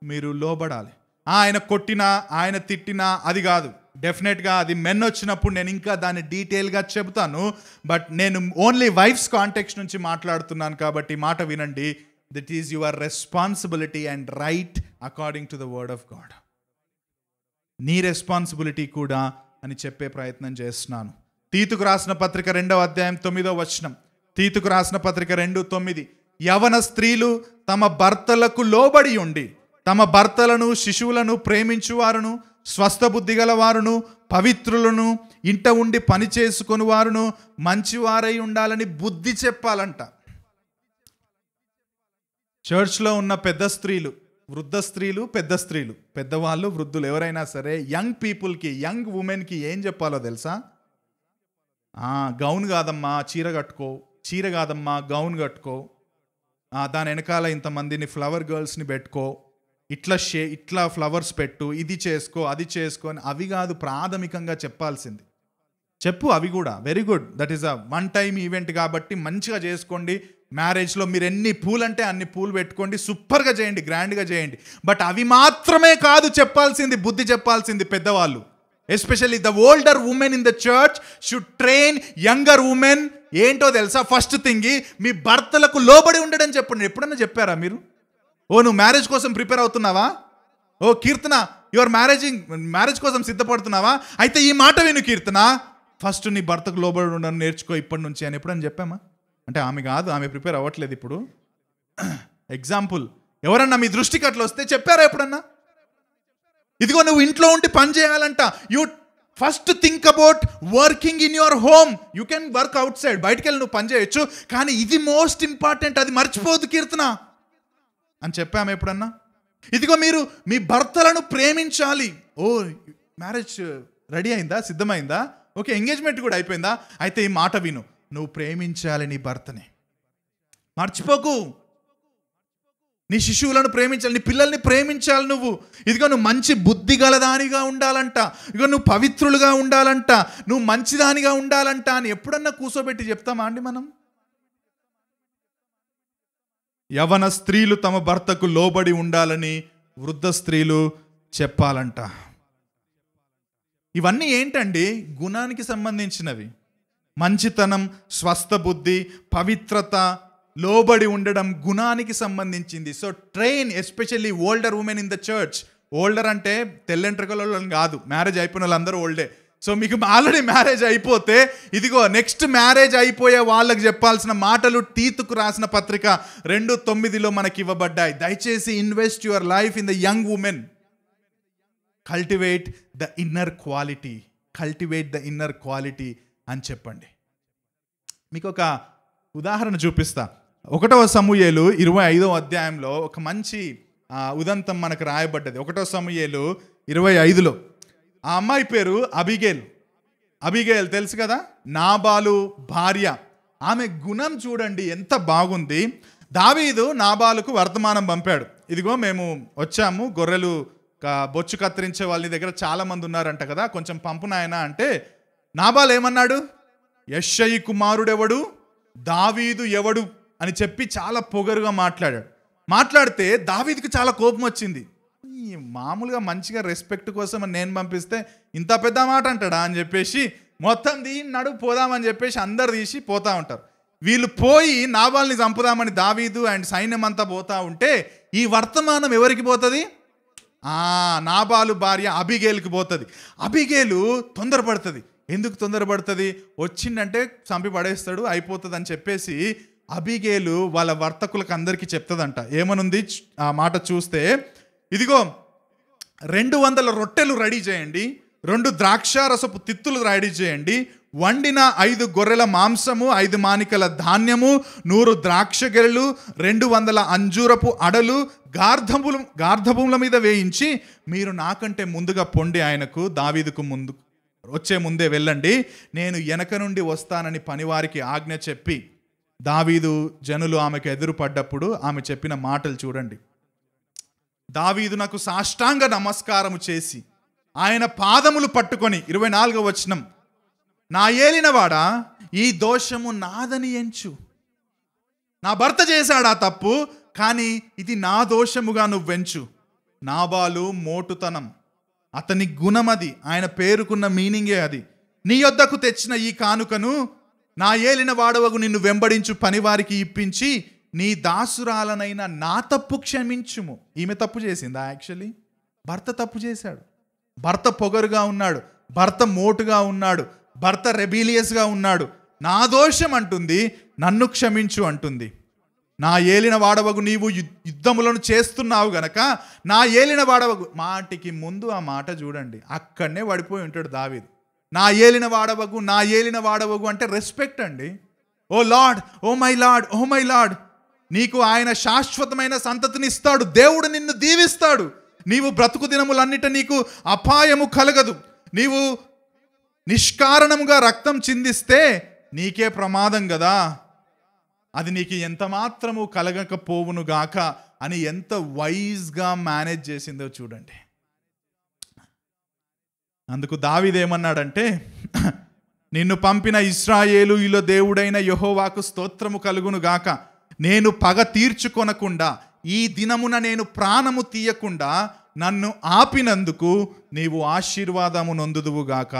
మీరు లోబడాలి. ఆయన కొట్టినా, ఆయన తిట్టినా అది కాదు. డెఫినెట్గా అది మెన్ వచ్చినప్పుడు నేను ఇంకా దాన్ని డీటెయిల్గా చెబుతాను. బట్ నేను ఓన్లీ వైఫ్స్ కాంటెక్స్ట్ నుంచి మాట్లాడుతున్నాను కాబట్టి మాట వినండి. That is your responsibility and right according to the word of God. నీ రెస్పాన్సిబిలిటీ కూడా అని చెప్పే ప్రయత్నం చేస్తున్నాను. తీతుకు రాసిన పత్రిక 2వ అధ్యాయం 9వ వచనం. తీతుకు రాసిన పత్రిక 2:9. యవన స్త్రీలు తమ భర్తలకు లోబడి ఉండి తమ భర్తలను, శిశువులను ప్రేమించువారును, స్వస్థ బుద్ధి గలవారును, పవిత్రులను, ఇంట ఉండి పని చేసుకొని వారును, మంచివారై ఉండాలని బుద్ధి చెప్పాలంట. చర్చ్లో ఉన్న పెద్ద స్త్రీలు, వృద్ధ స్త్రీలు, పెద్ద స్త్రీలు, పెద్దవాళ్ళు, వృద్ధులు ఎవరైనా సరే యంగ్ పీపుల్కి, యంగ్ ఉమెన్కి ఏం చెప్పాలో తెలుసా? గౌన్ కాదమ్మా, చీర కట్టుకో, చీర కాదమ్మా, గౌన్ కట్టుకో, దాని వెనకాల ఇంతమందిని ఫ్లవర్ గర్ల్స్ని పెట్టుకో, ఇట్లా ఫ్లవర్స్ పెట్టు, ఇది చేసుకో, అది చేసుకో అని అవి కాదు ప్రాథమికంగా చెప్పాల్సింది. చెప్పు, అవి కూడా very good, that is a one time event కాబట్టి మంచిగా చేసుకోండి. మ్యారేజ్లో మీరు ఎన్ని పూలు అంటే అన్ని పూలు పెట్టుకోండి, సూపర్గా చేయండి, గ్రాండ్గా చేయండి. బట్ అవి మాత్రమే కాదు చెప్పాల్సింది, బుద్ధి చెప్పాల్సింది పెద్దవాళ్ళు. Especially the older women in the church should train younger women. ఏంటో తెలుసా? ఫస్ట్ థింగ్, మీ భర్తలకు లోబడి ఉండడం చెప్పండి. ఎప్పుడన్నా చెప్పారా మీరు? నువ్వు మ్యారేజ్ కోసం ప్రిపేర్ అవుతున్నావా? కీర్తన, యువర్ మ్యారేజ్ కోసం సిద్ధపడుతున్నావా? అయితే ఈ మాట విను కీర్తన, ఫస్ట్ నీ భర్తకు లోబడి ఉండడం నేర్చుకో ఇప్పటి నుంచి అని ఎప్పుడని చెప్పామా? అంటే ఆమె కాదు, ఆమె ప్రిపేర్ అవ్వట్లేదు ఇప్పుడు. ఎగ్జాంపుల్, ఎవరన్నా మీ దృష్టికి అట్లా వస్తే చెప్పారా ఎప్పుడన్నా? ఇదిగో నువ్వు ఇంట్లో ఉండి పని చేయాలంట. You first think about working in your home. You can work out side, బయటకు వెళ్ళి నువ్వు పని చేయొచ్చు, కానీ ఇది మోస్ట్ ఇంపార్టెంట్, అది మర్చిపోవద్దు కీర్తన అని చెప్పాము ఎప్పుడన్నా? ఇదిగో మీరు మీ భర్తలను ప్రేమించాలి. మ్యారేజ్ రెడీ అయిందా, సిద్ధమైందా, ఓకే, ఎంగేజ్మెంట్ కూడా అయిపోయిందా? అయితే ఈ మాట విను, నువ్వు ప్రేమించాలి నీ భర్తని, మర్చిపోకు. నీ శిశువులను ప్రేమించాలి, నీ పిల్లల్ని ప్రేమించాలి నువ్వు. ఇదిగో నువ్వు మంచి బుద్ధి గలదానిగా ఉండాలంట, ఇదిగో నువ్వు పవిత్రులుగా ఉండాలంట, నువ్వు మంచిదానిగా ఉండాలంట అని ఎప్పుడన్నా కూర్చోబెట్టి చెప్తామా అండి మనం? యవన స్త్రీలు తమ భర్తకు లోబడి ఉండాలని వృద్ధ స్త్రీలు చెప్పాలంట. ఇవన్నీ ఏంటండి? గుణానికి సంబంధించినవి. మంచితనం, స్వస్థ బుద్ధి, పవిత్రత, లోబడి ఉండడం గుణానికి సంబంధించింది. So train especially older women in the church. Older అంటే తెల్లంట్రకల కాదు, మ్యారేజ్ అయిపోయిన వాళ్ళందరూ ఓల్డే. సో మీకు ఆల్రెడీ మ్యారేజ్ అయిపోతే ఇదిగో నెక్స్ట్ మ్యారేజ్ అయిపోయే వాళ్ళకి చెప్పాల్సిన మాటలు తీతుకు రాసిన పత్రిక 2:9 మనకి ఇవ్వబడ్డాయి. దయచేసి invest your life in the young women. Cultivate the inner quality, cultivate the inner quality అని చెప్పండి. మీకు ఒక ఉదాహరణ చూపిస్తా. 1 సమూయేలు 25వ అధ్యాయంలో ఒక మంచి ఉదంతం మనకు రాయబడ్డది. 1 సమూయేలు 25లో ఆ అమ్మాయి పేరు అబిగేల్. అబిగేల్ తెలుసు కదా, నాబాలు భార్య. ఆమె గుణం చూడండి ఎంత బాగుంది. దావీదు నాబాలుకు వర్తమానం పంపాడు, ఇదిగో మేము వచ్చాము, గొర్రెలు బొచ్చు కత్తిరించే వాళ్ళ దగ్గర చాలా మంది ఉన్నారంట కదా, కొంచెం పంపు నాయనా అంటే నాబాల్ ఏమన్నాడు? యెష్షయి కుమారుడెవడు, దావీదు ఎవడు అని చెప్పి చాలా పొగరుగా మాట్లాడితే దావీదుకి చాలా కోపం వచ్చింది. మామూలుగా మంచిగా రెస్పెక్ట్ కోసం నేను పంపిస్తే ఇంత పెద్ద మాట అంటాడా అని చెప్పేసి మొత్తం నడు పోదామని చెప్పేసి అందరు తీసి పోతా ఉంటారు. వీళ్ళు పోయి నాబాల్ని చంపుదామని దావీదు అండ్ సైన్యం అంతా పోతా ఉంటే ఈ వర్తమానం ఎవరికి పోతుంది? నాబాలు భార్య అబిగేల్కి పోతుంది. అబిగేలు తొందరపడుతుంది. ఎందుకు తొందరపడుతుంది? వచ్చిందంటే చంపి పడేస్తాడు, అయిపోతుంది అని చెప్పేసి అబిగేలు వాళ్ళ వర్తకులకు అందరికీ చెప్తుందంట. ఏమనుంది ఆ మాట చూస్తే, ఇదిగో 200 రొట్టెలు రెడీ చేయండి, 2 ద్రాక్షారసపు తిత్తులు రెడీ చేయండి, వండిన 5 గొర్రెల మాంసము, 5 మానికల ధాన్యము, 100 ద్రాక్ష గెలలు, 200 అంజూరపు అడలు గార్ధభూముల మీద వేయించి మీరు నాకంటే ముందుగా పొండి ఆయనకు దావీదుకు వచ్చే ముందే వెళ్ళండి, నేను వెనక నుండి వస్తానని పనివారికి ఆజ్ఞ చెప్పి దావీదు జనులు ఆమెకు ఎదురుపడ్డప్పుడు ఆమె చెప్పిన మాటలు చూడండి. దావీదు నాకు సాష్టాంగ నమస్కారము చేసి ఆయన పాదములు పట్టుకొని 24వ వచనం, నా ఏలినవాడా ఈ దోషము నాదని ఎంచు. నా భర్త చేశాడా తప్పు, కానీ ఇది నా దోషముగా నువ్వెంచు. నాబాలు మోటుతనం, అతని గుణమది, ఆయన పేరుకున్న మీనింగే అది. నీ యొద్దకు తెచ్చిన ఈ కానుకను నా ఏలిన వాడవగు నిన్ను వెంబడించు పనివారికి ఇప్పించి నీ దాసురాలనైనా నా తప్పు క్షమించుము. ఈమె తప్పు చేసిందా? యాక్చువల్లీ భర్త తప్పు చేశాడు. భర్త పొగరుగా ఉన్నాడు, భర్త మోటుగా ఉన్నాడు, భర్త రెబీలియస్గా ఉన్నాడు. నా దోషం అంటుంది, నన్ను క్షమించు అంటుంది. నా ఏలిన వాడవగు నీవు యుద్ధములను చేస్తున్నావు గనక నా ఏలిన వాడవగు. మాటికి ముందు ఆ మాట చూడండి, అక్కడనే పడిపోయి ఉంటాడు దావీదు. నా ఏలిన వాడవగు, నా ఏలిన వాడవగు అంటే రెస్పెక్ట్ అండి. O Lord, O my Lord, O my Lord. నీకు ఆయన శాశ్వతమైన సంతతిని ఇస్తాడు, దేవుడు నిన్ను దీవిస్తాడు. నీవు బ్రతుకు దినములన్నిట నీకు అపాయము కలగదు. నీవు నిష్కారణముగా రక్తం చిందిస్తే నీకే ప్రమాదం కదా. అది నీకు ఎంత మాత్రము కలగకపోవును గాక అని ఎంత వైజ్గా మేనేజ్ చేసిందో చూడండి. అందుకు దావీదేమన్నాడంటే, నిన్ను పంపిన ఇశ్రాయేలీయుల దేవుడైన యెహోవాకు స్తోత్రము కలుగును గాక. నేను పగ తీర్చుకొనకుండా ఈ దినమున నేను ప్రాణము తీయకుండా నన్ను ఆపినందుకు నీవు ఆశీర్వాదము నొందుదువుగాక.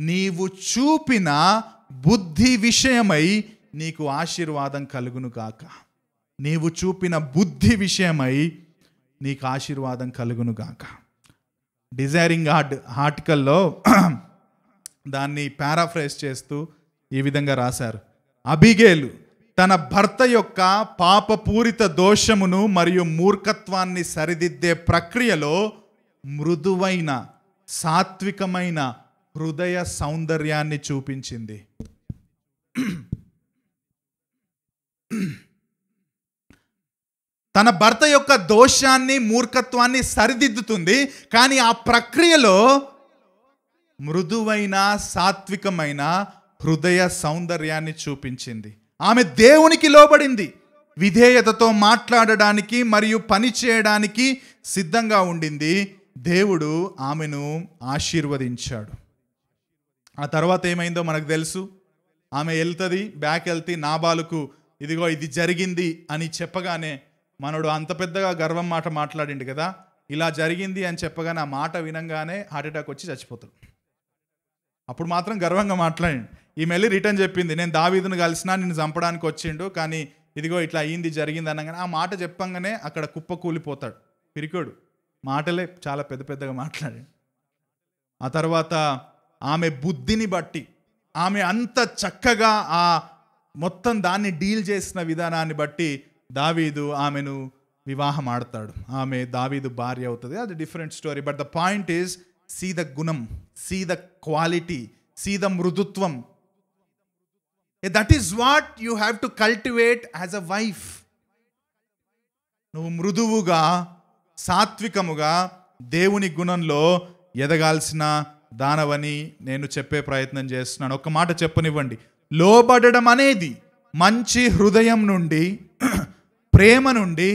నీవు చూపిన బుద్ధి విషయమై నీకు ఆశీర్వాదం కలుగును గాక. నీవు చూపిన బుద్ధి విషయమై నీకు ఆశీర్వాదం కలుగును గాక. డిజైరింగ్ ఆర్టికల్లో దాన్ని పారాఫ్రేజ్ చేస్తూ ఈ విధంగా రాశారు. అబిగేలు తన భర్త యొక్క పాపపూరిత దోషమును మరియు మూర్ఖత్వాన్ని సరిదిద్దే ప్రక్రియలో మృదువైన సాత్వికమైన హృదయ సౌందర్యాన్ని చూపించింది. తన భర్త యొక్క దోషాన్ని మూర్ఖత్వాన్ని సరిదిద్దుతుంది, కానీ ఆ ప్రక్రియలో మృదువైన సాత్వికమైన హృదయ సౌందర్యాన్ని చూపించింది. ఆమె దేవునికి లోబడింది, విధేయతతో మాట్లాడడానికి మరియు పని చేయడానికి సిద్ధంగా ఉండింది. దేవుడు ఆమెను ఆశీర్వదించాడు. ఆ తర్వాత ఏమైందో మనకు తెలుసు. ఆమె వెళ్తే నాబాలుకు ఇదిగో ఇది జరిగింది అని చెప్పగానే మనోడు అంత పెద్దగా గర్వం మాట మాట్లాడిండు కదా, ఇలా జరిగింది అని చెప్పగానే ఆ మాట వినంగానే హార్ట్అటాక్ వచ్చి చచ్చిపోతాడు. అప్పుడు మాత్రం గర్వంగా మాట్లాడిండు. ఈమె వెళ్ళి రిటర్న్ చెప్పింది, నేను దావీదును కలిసినా నిన్ను చంపడానికి వచ్చిండు, కానీ ఇదిగో ఇట్లా అయ్యింది జరిగింది అనగానే ఆ మాట చెప్పంగానే అక్కడ కుప్ప కూలిపోతాడు. పిరికోడు మాటలే చాలా పెద్ద పెద్దగా మాట్లాడాడు. ఆ తర్వాత ఆమె బుద్ధిని బట్టి, ఆమె అంత చక్కగా ఆ మొత్తం దాన్ని డీల్ చేసిన విధానాన్ని బట్టి దావీదు ఆమెను వివాహం ఆడతాడు. ఆమె దావీదు భార్య అవుతుంది. అది different story. But the point is, see the గుణం, see the quality, see the మృదుత్వం. That is what you have to cultivate as a wife. నువ్వు మృదువుగా సాత్వికముగా దేవుని గుణంలో ఎదగాల్సిన దానవని నేను చెప్పే ప్రయత్నం చేస్తున్నాను. ఒక మాట చెప్పనివ్వండి. లోబడడం అనేది మంచి హృదయం నుండి, ప్రేమ నుండి,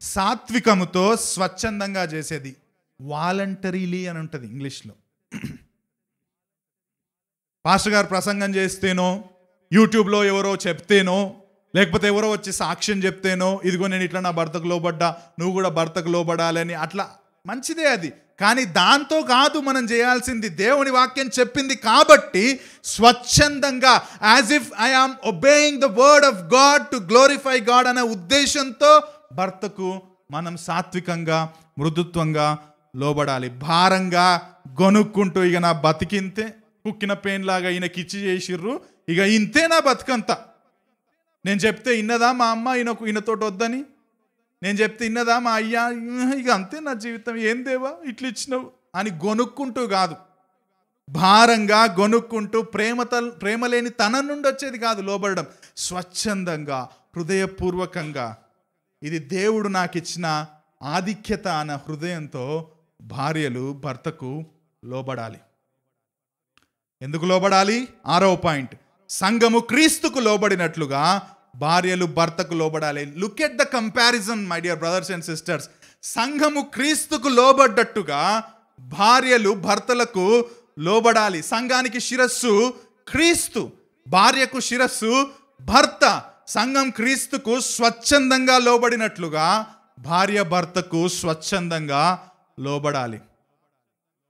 సాత్వికముతో స్వచ్ఛందంగా చేసేది. వాలంటరీలీ అని ఉంటుంది ఇంగ్లీష్లో. పాస్టర్ గారు ప్రసంగం చేస్తేనో, యూట్యూబ్లో ఎవరో చెప్తేనో, లేకపోతే ఎవరో వచ్చి సాక్ష్యం చెప్తేనో, ఇదిగో నేను ఇట్లా నా భర్తకు లోబడ్డా, నువ్వు కూడా భర్తకు లోబడాలని, అట్లా మంచిదే అది. కానీ దాంతో కాదు మనం చేయాల్సింది. దేవుని వాక్యం చెప్పింది కాబట్టి స్వచ్ఛందంగా, as if I am obeying the word of God to glorify God అనే ఉద్దేశంతో భర్తకు మనం సాత్వికంగా మృదుత్వంగా లోబడాలి. భారంగా గొనుక్కుంటూ ఇక నా బతికింతే, కుక్కిన పెయిన్ లాగా ఈయనకి ఇచ్చి చేసిర్రు, ఇక ఇంతే నా బతుకంతా, నేను చెప్తే ఇన్నదా మా అమ్మ ఈయనతోటి వద్దని, నేను చెప్తే ఇన్నదా మా అయ్యా, ఇక అంతే నా జీవితం, ఏం దేవా ఇట్లా ఇచ్చినావు అని గొనుక్కుంటూ కాదు, భారంగా గొనుక్కుంటూ ప్రేమ లేని తన నుండి వచ్చేది కాదు లోబడడం. స్వచ్ఛందంగా హృదయపూర్వకంగా, ఇది దేవుడు నాకు ఇచ్చిన ఆధిక్యత అన్న హృదయంతో భార్యలు భర్తకు లోబడాలి. ఎందుకు లోబడాలి? 6వ పాయింట్, సంఘము క్రీస్తుకు లోబడినట్లుగా భార్యలు భర్తకు లోబడాలి. Look at the comparison my dear brothers and sisters. సంఘము క్రీస్తుకు లోబడ్డట్టుగా భార్యలు భర్తలకు లోబడాలి. సంఘానికి శిరస్సు క్రీస్తు, భార్యకు శిరస్సు భర్త. సంఘం క్రీస్తుకు స్వచ్ఛందంగా లోబడినట్లుగా భార్య భర్తకు స్వచ్ఛందంగా లోబడాలి.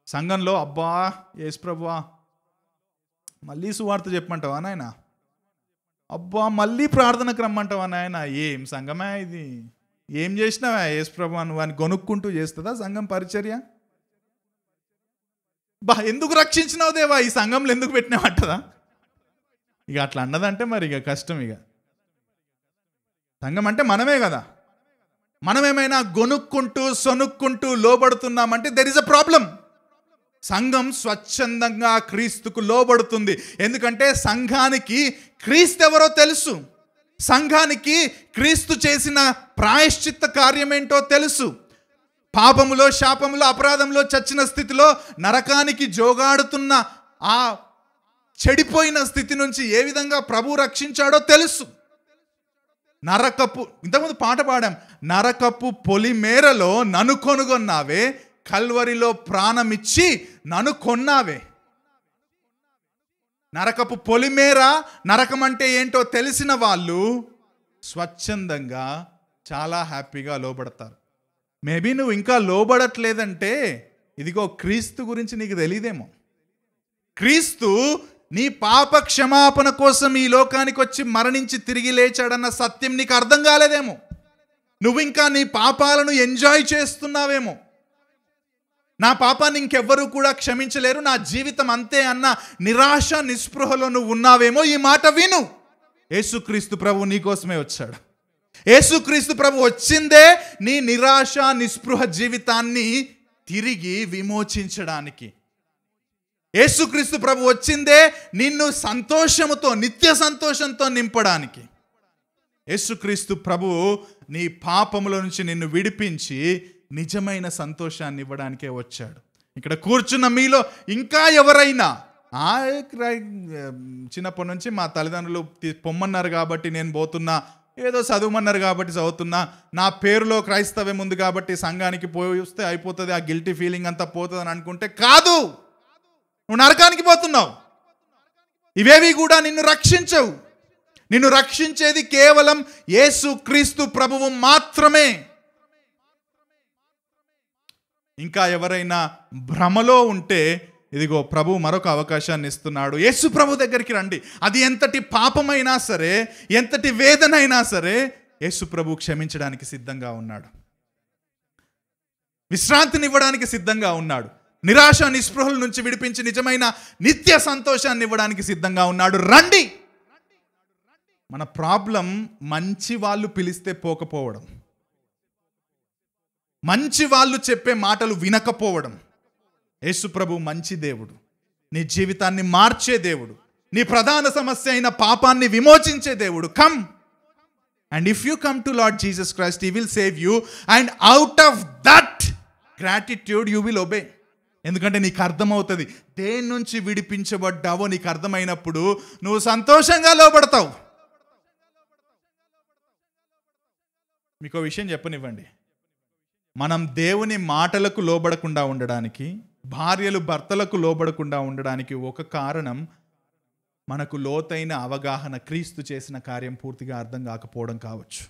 సంఘంలో అబ్బా యేసు ప్రభువా మళ్ళీ సువార్త చెప్పమంటావా నాయన, అబ్బా మళ్ళీ ప్రార్థనకు రమ్మంటావా నాయన, ఏం సంఘమే ఇది, ఏం చేసినావా యేసు ప్రభు నువ్వు అని గొనుక్కుంటూ చేస్తుందా సంఘం పరిచర్య? ఎందుకు రక్షించినావు దేవా, ఈ సంఘంలో ఎందుకు పెట్టినావంటదా? ఇక అట్లా అన్నదంటే మరి ఇక కష్టం. ఇక సంఘం అంటే మనమే కదా. మనమేమైనా గొనుక్కుంటూ సొనుక్కుంటూ లోబడుతున్నామంటే దెర్ ఇస్ అ ప్రాబ్లం. సంఘం స్వచ్ఛందంగా క్రీస్తుకు లోబడుతుంది. ఎందుకంటే సంఘానికి క్రీస్తు ఎవరో తెలుసు, సంఘానికి క్రీస్తు చేసిన ప్రాయశ్చిత్త కార్యమేంటో తెలుసు. పాపములో, శాపములో, అపరాధంలో చచ్చిన స్థితిలో నరకానికి జోగాడుతున్న ఆ చెడిపోయిన స్థితి నుంచి ఏ విధంగా ప్రభు రక్షించాడో తెలుసు. ఇంతకుముందు పాట పాడాం, నరకపు పొలిమేరలో నన్ను కొనుగొన్నావే, కల్వరిలో ప్రాణమిచ్చి నన్ను కొన్నావే. నరకపు పొలిమేర, నరకం అంటే ఏంటో తెలిసిన వాళ్ళు స్వచ్ఛందంగా చాలా హ్యాపీగా లోబడతారు. మేబీ నువ్వు ఇంకా లోబడట్లేదంటే ఇదిగో క్రీస్తు గురించి నీకు తెలియదేమో. క్రీస్తు నీ పాప క్షమాపణ కోసం ఈ లోకానికి వచ్చి మరణించి తిరిగి లేచాడన్న సత్యం నీకు అర్థం కాలేదేమో. నువ్వు ఇంకా నీ పాపాలను ఎంజాయ్ చేస్తున్నావేమో. నా పాపాన్ని ఇంకెవ్వరూ కూడా క్షమించలేరు, నా జీవితం అంతే అన్న నిరాశ నిస్పృహలో నువ్వు ఉన్నావేమో. ఈ మాట విను, యేసుక్రీస్తు ప్రభు నీకోసమే వచ్చాడు. యేసుక్రీస్తు ప్రభు వచ్చిందే నీ నిరాశ నిస్పృహ జీవితాన్ని తిరిగి విమోచించడానికి. యేసుక్రీస్తు ప్రభు వచ్చిందే నిన్ను సంతోషముతో, నిత్య సంతోషంతో నింపడానికి. యేసుక్రీస్తు ప్రభు నీ పాపముల నుంచి నిన్ను విడిపించి నిజమైన సంతోషాన్ని ఇవ్వడానికే వచ్చాడు. ఇక్కడ కూర్చున్న మీలో ఇంకా ఎవరైనా చిన్నప్పటి నుంచి మా తల్లిదండ్రులు పొమ్మన్నారు కాబట్టి నేను పోతున్నా, ఏదో చదువుమన్నారు కాబట్టి చదువుతున్నా, నా పేరులో క్రైస్తవ్యం ఉంది కాబట్టి సంఘానికి పోయి వస్తే అయిపోతుంది, ఆ గిల్టీ ఫీలింగ్ అంతా పోతుంది అని అనుకుంటే కాదు, నువ్వు నరకానికి పోతున్నావు. ఇవేవి కూడా నిన్ను రక్షించవు. నిన్ను రక్షించేది కేవలం యేసుక్రీస్తు ప్రభువు మాత్రమే. ఇంకా ఎవరైనా భ్రమలో ఉంటే ఇదిగో ప్రభు మరొక అవకాశాన్ని ఇస్తున్నాడు. యేసు ప్రభు దగ్గరికి రండి. అది ఎంతటి పాపమైనా సరే, ఎంతటి వేదనైనా సరే యేసు ప్రభు క్షమించడానికి సిద్ధంగా ఉన్నాడు. విశ్రాంతిని ఇవ్వడానికి సిద్ధంగా ఉన్నాడు. నిరాశ నిస్పృహల నుంచి విడిపించి నిజమైన నిత్య సంతోషాన్ని ఇవ్వడానికి సిద్ధంగా ఉన్నాడు. రండి. మన ప్రాబ్లం మంచి వాళ్ళు పిలిస్తే పోకపోవడం, మంచి వాళ్ళు చెప్పే మాటలు వినకపోవడం. యేసు ప్రభు మంచి దేవుడు, నీ జీవితాన్ని మార్చే దేవుడు, నీ ప్రధాన సమస్య అయిన పాపాన్ని విమోచించే దేవుడు. Come and if you come to lord Jesus Christ, he will save you and out of that gratitude you will obey. ఎందుకంటే నీకు అర్థమవుతుంది దేని నుంచి విడిపించబడ్డావో. నీకు అర్థమైనప్పుడు నువ్వు సంతోషంగా లోబడతావు. మీకు విషయం చెప్పనివ్వండి, మనం దేవుని మాటలకు లోబడకుండా ఉండడానికి, భార్యలు భర్తలకు లోబడకుండా ఉండడానికి ఒక కారణం మనకు లోతైన అవగాహన, క్రీస్తు చేసిన కార్యం పూర్తిగా అర్థం కాకపోవడం కావచ్చు.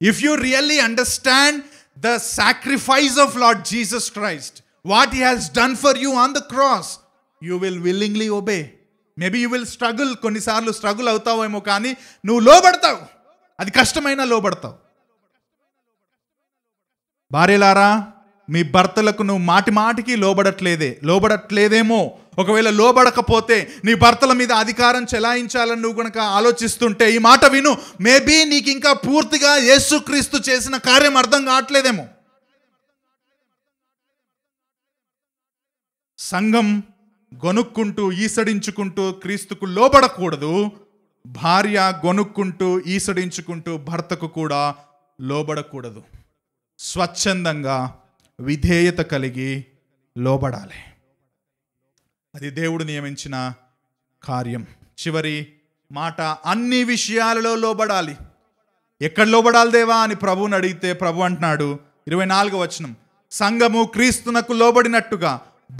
If you really understand the sacrifice of lord Jesus Christ, what he has done for you on the cross, you will willingly obey. Maybe you will struggle, కొన్నిసార్లు స్ట్రగుల్ అవుతావేమో, కానీ నువ్వు లోబడతావు. అది కష్టమైన లోబడతావు. భార్యలారా, మీ భర్తలకు నువ్వు మాటి మాటికి లోబడట్లేదేమో. ఒకవేళ లోబడకపోతే నీ భర్తల మీద అధికారం చెలాయించాలని నువ్వు కనుక ఆలోచిస్తుంటే ఈ మాట విను. మేబీ నీకు ఇంకా పూర్తిగా యేసుక్రీస్తు చేసిన కార్యం అర్థం కావట్లేదేమో. సంఘం గొనుక్కుంటూ ఈసడించుకుంటూ క్రీస్తుకు లోబడకూడదు. భార్య గొనుక్కుంటూ ఈసడించుకుంటూ భర్తకు కూడా లోబడకూడదు. స్వచ్ఛందంగా విధేయత కలిగి లోబడాలి. అది దేవుడు నియమించిన కార్యం. చివరి మాట, అన్ని విషయాలలో లోబడాలి. ఎక్కడ లోబడాలి దేవా అని ప్రభువుని అడిగితే ప్రభు అంటున్నాడు 24వ వచనం, సంఘము క్రీస్తునకు లోబడినట్టుగా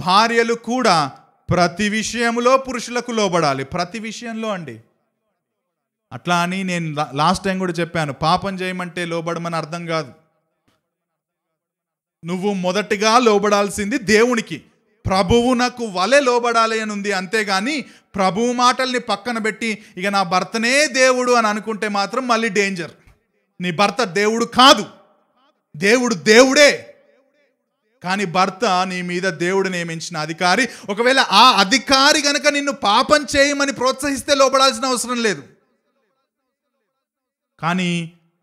భార్యలు కూడా ప్రతి విషయంలో పురుషులకు లోబడాలి. ప్రతి విషయంలో అండి. అట్లా అని నేను లాస్ట్ టైం కూడా చెప్పాను, పాపం చేయమంటే లోబడమని అర్థం కాదు. నువ్వు మొదటిగా లోబడాల్సింది దేవునికి, ప్రభువునకు వలె లోబడాలి అని ఉంది. అంతేగాని ప్రభువు మాటల్ని పక్కన పెట్టి ఇక నా భర్తనే దేవుడు అని అనుకుంటే మాత్రం మళ్ళీ డేంజర్. నీ భర్త దేవుడు కాదు, దేవుడు దేవుడే. కానీ భర్త నీ మీద దేవుడు నియమించిన అధికారి. ఒకవేళ ఆ అధికారి గనక నిన్ను పాపం చేయమని ప్రోత్సహిస్తే లోబడాల్సిన అవసరం లేదు. కానీ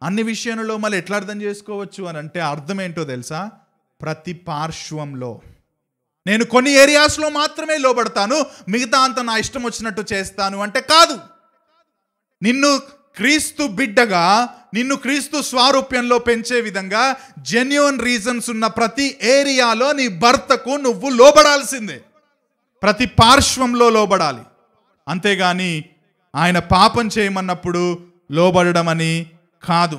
అన్ని విషయాలలో మళ్ళీ ఎట్లా అర్థం చేసుకోవచ్చు అని అంటే అర్థం ఏంటో తెలుసా? ప్రతి పార్శ్వంలో. నేను కొన్ని ఏరియాస్లో మాత్రమే లోబడతాను, మిగతా అంత నా ఇష్టం వచ్చినట్టు చేస్తాను అంటే కాదు. నిన్ను క్రీస్తు బిడ్డగా, నిన్ను క్రీస్తు స్వారూప్యంలో పెంచే విధంగా జెన్యూన్ రీజన్స్ ఉన్న ప్రతి ఏరియాలో నీ భర్తకు నువ్వు లోబడాల్సిందే. ప్రతి పార్శ్వంలో లోబడాలి. అంతేగాని ఆయన పాపం చేయమన్నప్పుడు లోబడడం అని కాదు.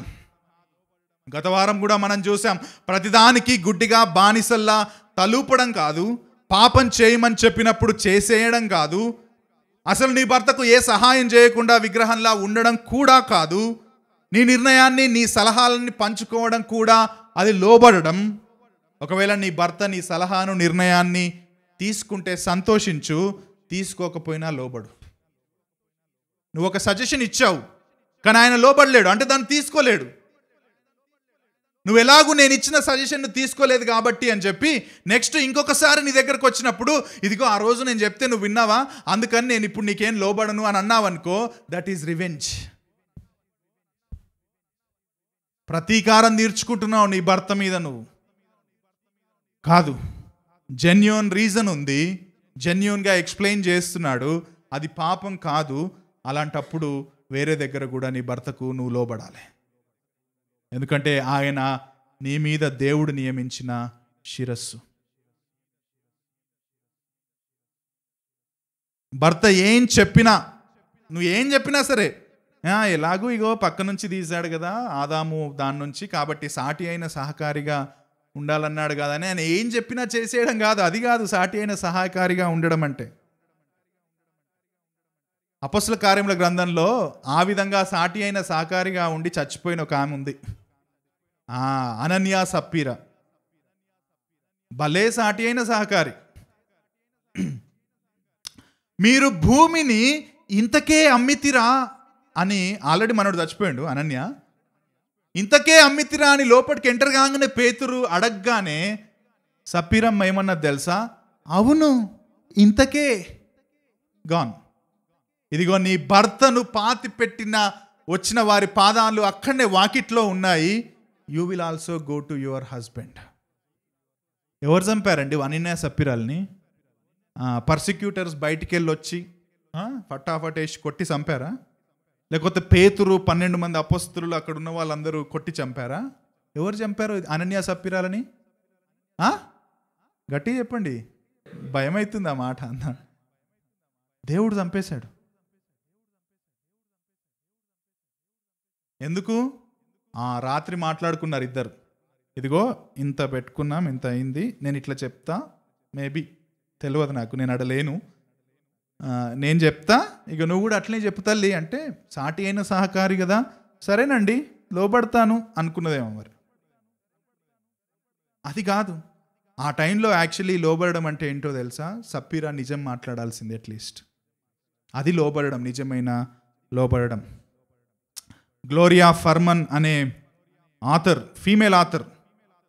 గత వారం కూడా మనం చూసాం, ప్రతిదానికి గుడ్డిగా బానిసల్లా తలూపడం కాదు, పాపం చేయమని చెప్పినప్పుడు చేసేయడం కాదు, అసలు నీ భర్తకు ఏ సహాయం చేయకుండా విగ్రహంలా ఉండడం కూడా కాదు, నీ నిర్ణయాన్ని నీ సలహాలని పంచుకోవడం కూడా అది లోబడడం. ఒకవేళ నీ భర్త నీ సలహాను నిర్ణయాన్ని తీసుకుంటే సంతోషించు, తీసుకోకపోయినా లోబడు. నువ్వు ఒక సజెషన్ ఇచ్చావు కానీ ఆయన లోబడలేడు అంటే దాన్ని తీసుకోలేడు. నువ్వు ఎలాగూ నేను ఇచ్చిన సజెషన్ తీసుకోలేదు కాబట్టి అని చెప్పి నెక్స్ట్ ఇంకొకసారి నీ దగ్గరకు వచ్చినప్పుడు, ఇదిగో ఆ రోజు నేను చెప్తే నువ్వు విన్నావా, అందుకని నేను ఇప్పుడు నీకేం లోబడను అని అన్నావనుకో, దట్ ఈజ్ రివెంజ్. ప్రతీకారం తీర్చుకుంటున్నావు నీ భర్త మీద. నువ్వు కాదు, జెన్యూన్ రీజన్ ఉంది, జెన్యూన్గా ఎక్స్ప్లెయిన్ చేస్తున్నాడు, అది పాపం కాదు. అలాంటప్పుడు వేరే దగ్గర కూడా నీ భర్తకు నువ్వు లోబడాలి. ఎందుకంటే ఆయన నీ మీద దేవుడు నియమించిన శిరస్సు. భర్త ఏం చెప్పినా, నువ్వు ఏం చెప్పినా సరే, ఎలాగూ ఇగో పక్క నుంచి తీశాడు కదా ఆదాము దాని నుంచి, కాబట్టి సాటి అయిన సహకారిగా ఉండాలన్నాడు కదా అని ఆయన ఏం చెప్పినా చేసేయడం కాదు. అది కాదు సాటి అయిన సహకారిగా ఉండడం అంటే. అపొస్తలుల కార్యముల గ్రంథంలో ఆ విధంగా సాటి అయిన సహకారిగా ఉండి చచ్చిపోయిన ఒక ఆమె ఉంది, అనన్య సప్పీరా. భలే సాటి అయిన సహకారి. మీరు భూమిని ఇంతకే అమ్మితిరా అని, ఆల్రెడీ మనోడు చచ్చిపోయాడు అనన్య, ఇంతకే అమ్మితిరా అని లోపలికి ఎంటర్ కాగానే పేతురు అడగగానే సప్పీరమ్మ ఏమన్నది తెలుసా? అవును ఇంతకే, గాన్. ఇదిగో నీ భర్తను పాతి పెట్టిన వచ్చిన వారి పాదాలు అక్కడనే వాకిట్లో ఉన్నాయి, you will also go to your husband. ఎవరు చంపారండి అనన్య సప్పీరాల్ని? పర్సిక్యూటర్స్ బయటికి వెళ్ళి వచ్చి ఫటాఫటేసి కొట్టి చంపారా? లేకపోతే పేతురు 12 మంది అపొస్తలులు అక్కడ ఉన్న వాళ్ళందరూ కొట్టి చంపారా? ఎవరు చంపారు అనన్య సప్పీరాలని? గట్టిగా చెప్పండి, భయం అవుతుంది ఆ మాట అన్న. దేవుడు చంపేశాడు. ఎందుకు? రాత్రి మాట్లాడుకున్నారు ఇద్దరు, ఇదిగో ఇంత పెట్టుకున్నాం, ఇంత అయింది, నేను ఇట్లా చెప్తా, మేబీ తెలియదు నాకు, నేను అడలేను, నేను చెప్తా, ఇక నువ్వు కూడా అట్లనే చెప్తాలి అంటే, సాటి అయిన సహకారి కదా, సరేనండి లోబడతాను అనుకున్నదేమో. మరి అది కాదు. ఆ టైంలో యాక్చువల్లీ లోబడడం అంటే ఏంటో తెలుసా? సప్పీరా నిజం మాట్లాడాల్సింది అట్లీస్ట్, అది లోబడడం, నిజమైన లోబడడం. గ్లోరియా ఫర్మన్ అనే ఆథర్, ఫీమేల్ ఆథర్,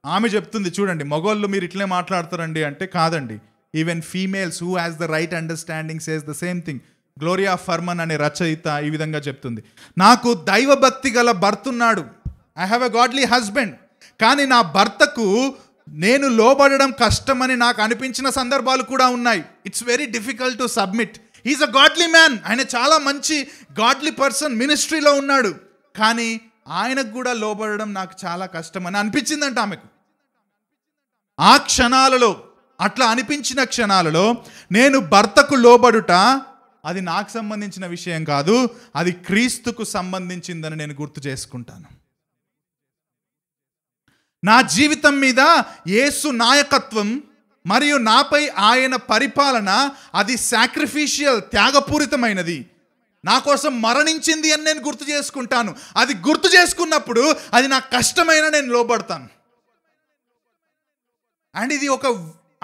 ఆమె చెప్తుంది చూడండి, మగోళ్ళు మీరు ఇట్లే మాట్లాడతారండి అంటే, కాదండి, even females who has the right understanding says the same thing. Gloria Farman అనే రచయిత ఈ విధంగా చెప్తుంది, నాకు దైవభక్తి గల భర్త ఉన్నాడు, I have a godly husband, కానీ నా భర్తకు నేను లోబడడం కష్టమని నాకు అనిపించిన సందర్భాలు కూడా ఉన్నాయి. It's very difficult to submit. He is a godly man, ఆయన చాలా మంచి గాడ్లీ పర్సన్, మినిస్ట్రీలో ఉన్నాడు, కానీ ఆయనకు కూడా లోబడడం నాకు చాలా కష్టం అని అనిపించిందంట ఆమెకు. ఆ క్షణాలలో, అట్లా అనిపించిన క్షణాలలో నేను భర్తకు లోబడుట అది నాకు సంబంధించిన విషయం కాదు, అది క్రీస్తుకు సంబంధించిందని నేను గుర్తు చేసుకుంటాను. నా జీవితం మీద యేసు నాయకత్వం మరియు నాపై ఆయన పరిపాలన అది సాక్రిఫిషియల్, త్యాగపూరితమైనది, నా కోసం మరణించింది అని నేను గుర్తు చేసుకుంటాను. అది గుర్తు చేసుకున్నప్పుడు అది నాకు కష్టమైన నేను లోబడతాను. అండ్ ఇది ఒక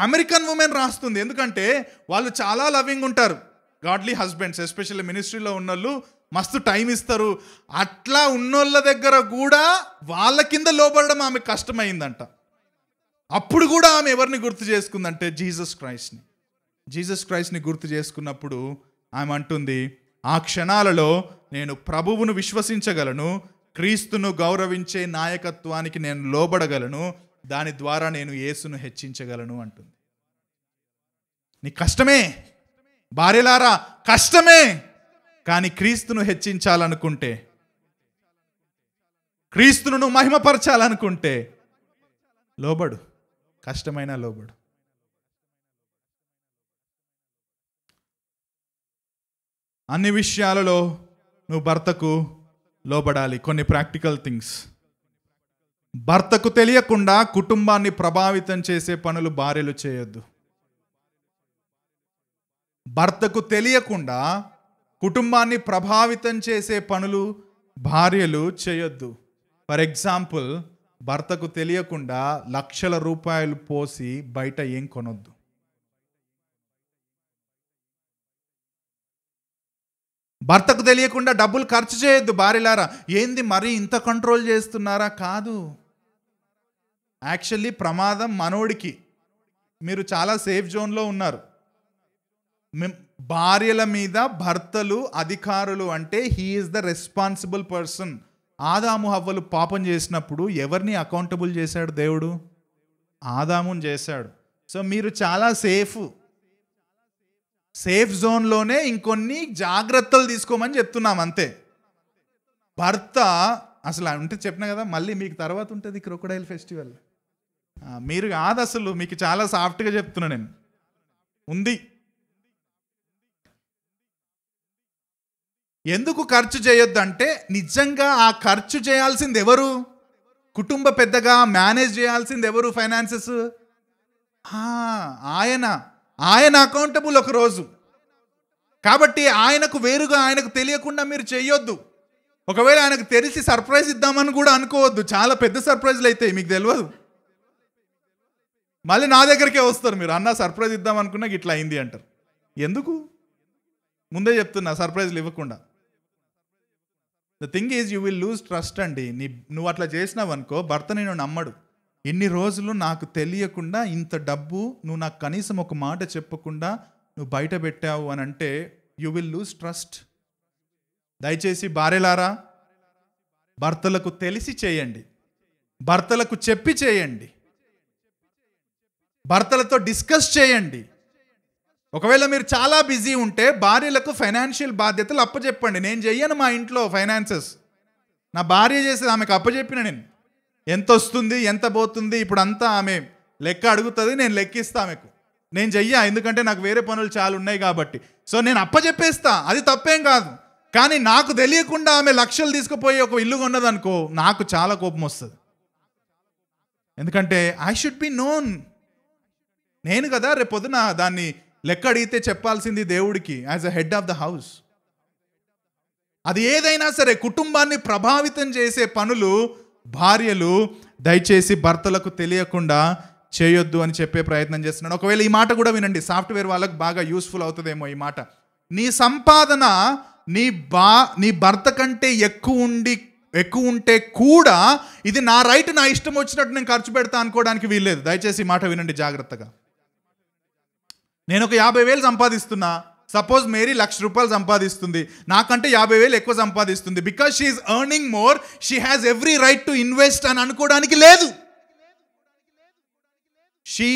అమెరికన్ ఉమెన్ రాస్తుంది, ఎందుకంటే వాళ్ళు చాలా లవింగ్ ఉంటారు, గాడ్లీ హస్బెండ్స్, ఎస్పెషల్లీ మినిస్ట్రీలో ఉన్నోళ్ళు మస్తు టైం ఇస్తారు. అట్లా ఉన్నోళ్ళ దగ్గర కూడా వాళ్ళ కింద లోబడడం ఆమె కష్టమైందంట. అప్పుడు కూడా ఆమె ఎవరిని గుర్తు చేసుకుందంటే జీసస్ క్రైస్ట్ని గుర్తు చేసుకున్నప్పుడు ఆమె అంటుంది, ఆ క్షణాలలో నేను ప్రభువును విశ్వసించగలను, క్రీస్తును గౌరవించే నాయకత్వానికి నేను లోబడగలను, దాని ద్వారా నేను యేసును హెచ్చించగలను అంటుంది. నీ కష్టమే భార్యలారా, కష్టమే, కానీ క్రీస్తును హెచ్చించాలనుకుంటే, క్రీస్తును మహిమపరచాలనుకుంటే లోబడు, కష్టమైన లోబడు. అన్ని విషయాలలో నువ్వు భర్తకు లోబడాలి. కొన్ని ప్రాక్టికల్ థింగ్స్. భర్తకు తెలియకుండా కుటుంబాన్ని ప్రభావితం చేసే పనులు భార్యలు చేయొద్దు. భర్తకు తెలియకుండా కుటుంబాన్ని ప్రభావితం చేసే పనులు భార్యలు చేయొద్దు. ఫర్ ఎగ్జాంపుల్, భర్తకు తెలియకుండా లక్షల రూపాయలు పోసి బయట ఏం కొనొద్దు. భర్తకు తెలియకుండా డబ్బులు ఖర్చు చేయొద్దు. భార్యలారా, ఏంది మరీ ఇంత కంట్రోల్ చేస్తున్నారా? కాదు, యాక్చువల్లీ ప్రమాదం మనోడికి. మీరు చాలా సేఫ్ జోన్లో ఉన్నారు. భార్యల మీద భర్తలు అధికారులు అంటే he is the responsible person. ఆదాము హవ్వలు పాపం చేసినప్పుడు ఎవరిని అకౌంటబుల్ చేశాడు? దేవుడు ఆదాముని చేశాడు. సో మీరు చాలా సేఫ్ జోన్లోనే ఇంకొన్ని జాగ్రత్తలు తీసుకోమని చెప్తున్నాం అంతే. భర్త అసలు అంటే చెప్పినా కదా, మళ్ళీ మీకు తర్వాత ఉంటుంది క్రొకడైల్ ఫెస్టివల్. మీరు కాదు, అసలు మీకు చాలా సాఫ్ట్గా చెప్తున్నా నేను. ఉంది. ఎందుకు ఖర్చు చేయొద్దంటే నిజంగా ఆ ఖర్చు చేయాల్సింది ఎవరు? కుటుంబ పెద్దగా మేనేజ్ చేయాల్సింది ఎవరు? ఫైనాన్సెస్ ఆయన అకౌంటబుల్ ఒకరోజు. కాబట్టి ఆయనకు వేరుగా, ఆయనకు తెలియకుండా మీరు చేయొద్దు. ఒకవేళ ఆయనకు తెలిసి సర్ప్రైజ్ ఇద్దామని కూడా అనుకోవద్దు. చాలా పెద్ద సర్ప్రైజ్లు అవుతాయి, మీకు తెలియదు. మళ్ళీ నా దగ్గరికే వస్తారు మీరు, అన్న సర్ప్రైజ్ ఇద్దాం అనుకున్నా ఇట్లా అయింది అంటారు. ఎందుకు? ముందే చెప్తున్నా, సర్ప్రైజ్లు ఇవ్వకుండా. The thing is you will lose trust అండి. నువ్వు అట్లా చేసినావు అనుకో, భర్త నేను నమ్మడు. ఇన్ని రోజులు నాకు తెలియకుండా ఇంత డబ్బు నువ్వు నాకు కనీసం ఒక మాట చెప్పకుండా నువ్వు బయట పెట్టావు అని అంటే యూ విల్ లూజ్ ట్రస్ట్. దయచేసి భార్యలారా, భర్తలకు తెలిసి చేయండి, భర్తలకు చెప్పి చేయండి, భర్తలతో డిస్కస్ చేయండి. ఒకవేళ మీరు చాలా బిజీ ఉంటే భార్యలకు ఫైనాన్షియల్ బాధ్యతలు అప్పచెప్పండి. నేను చెయ్యను మా ఇంట్లో ఫైనాన్సెస్, నా భార్య చేసేది. ఆమెకు అప్పచెప్పిన నేను ఎంత వస్తుంది ఎంత పోతుంది ఇప్పుడు అంతా ఆమె లెక్క అడుగుతుంది, నేను లెక్కిస్తా ఆమెకు. నేను చెయ్యా, ఎందుకంటే నాకు వేరే పనులు చాలా ఉన్నాయి కాబట్టి. సో నేను అప్పచెప్పేస్తా, అది తప్పేం కాదు. కానీ నాకు తెలియకుండా ఆమె లక్షలు తీసుకుపోయి ఒక ఇల్లు కొన్నదనుకో, నాకు చాలా కోపం వస్తుంది. ఎందుకంటే ఐ షుడ్ బి నోన్. నేను కదా రేపు పొద్దున దాన్ని లెక్క అడిగితే చెప్పాల్సింది దేవుడికి as a head of the house. అది ఏదైనా సరే కుటుంబాన్ని ప్రభావితం చేసే పనులు భార్యలు దయచేసి భర్తలకు తెలియకుండా చేయొద్దు అని చెప్పే ప్రయత్నం చేస్తున్నాను. ఒకవేళ ఈ మాట కూడా వినండి, సాఫ్ట్వేర్ వాళ్ళకు బాగా యూస్ఫుల్ అవుతుందేమో ఈ మాట. నీ సంపాదన నీ భర్త కంటే ఎక్కువ ఉంటే కూడా ఇది నా రైట్, నా ఇష్టం వచ్చినట్టు నేను ఖర్చు పెడతా అనుకోవడానికి వీల్లేదు. దయచేసి ఈ మాట వినండి జాగ్రత్తగా. నేను ఒక 50,000 సంపాదిస్తున్నా, సపోజ్ మేరీ 1,00,000 రూపాయలు సంపాదిస్తుంది, నాకంటే 50,000 ఎక్కువ సంపాదిస్తుంది. Because she is earning more, she has every right to invest అని అనుకోవడానికి లేదు. She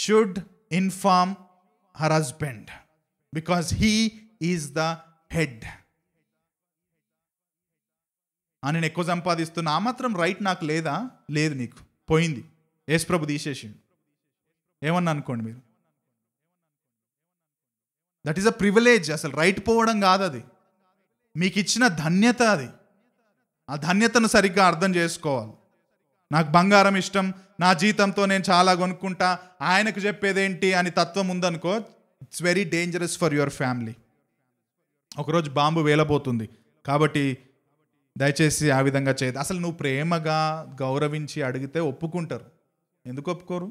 should inform her husband because he is the head. నేను ఎక్కువ సంపాదిస్తున్నా, ఆ మాత్రం రైట్ నాకు లేదా? లేదు, నీకు పోయింది. యేసు ప్రభు తీసేసిండు. ఏమన్నా అనుకోండి మీరు, దట్ ఈస్ అ ప్రివిలేజ్. అసలు రైట్ పోవడం కాదు, అది మీకు ఇచ్చిన ధన్యత. అది ఆ ధన్యతను సరిగ్గా అర్థం చేసుకోవాలి. నాకు బంగారం ఇష్టం, నా జీతంతో నేను చాలా కొనుక్కుంటా, ఆయనకు చెప్పేదేంటి అని తత్వం ఉందనుకో, it's very dangerous for your family. ఒకరోజు బాంబు వేలబోతుంది. కాబట్టి దయచేసి ఆ విధంగా చేయదు. అసలు నువ్వు ప్రేమగా గౌరవించి అడిగితే ఒప్పుకుంటారు. ఎందుకు ఒప్పుకోరు?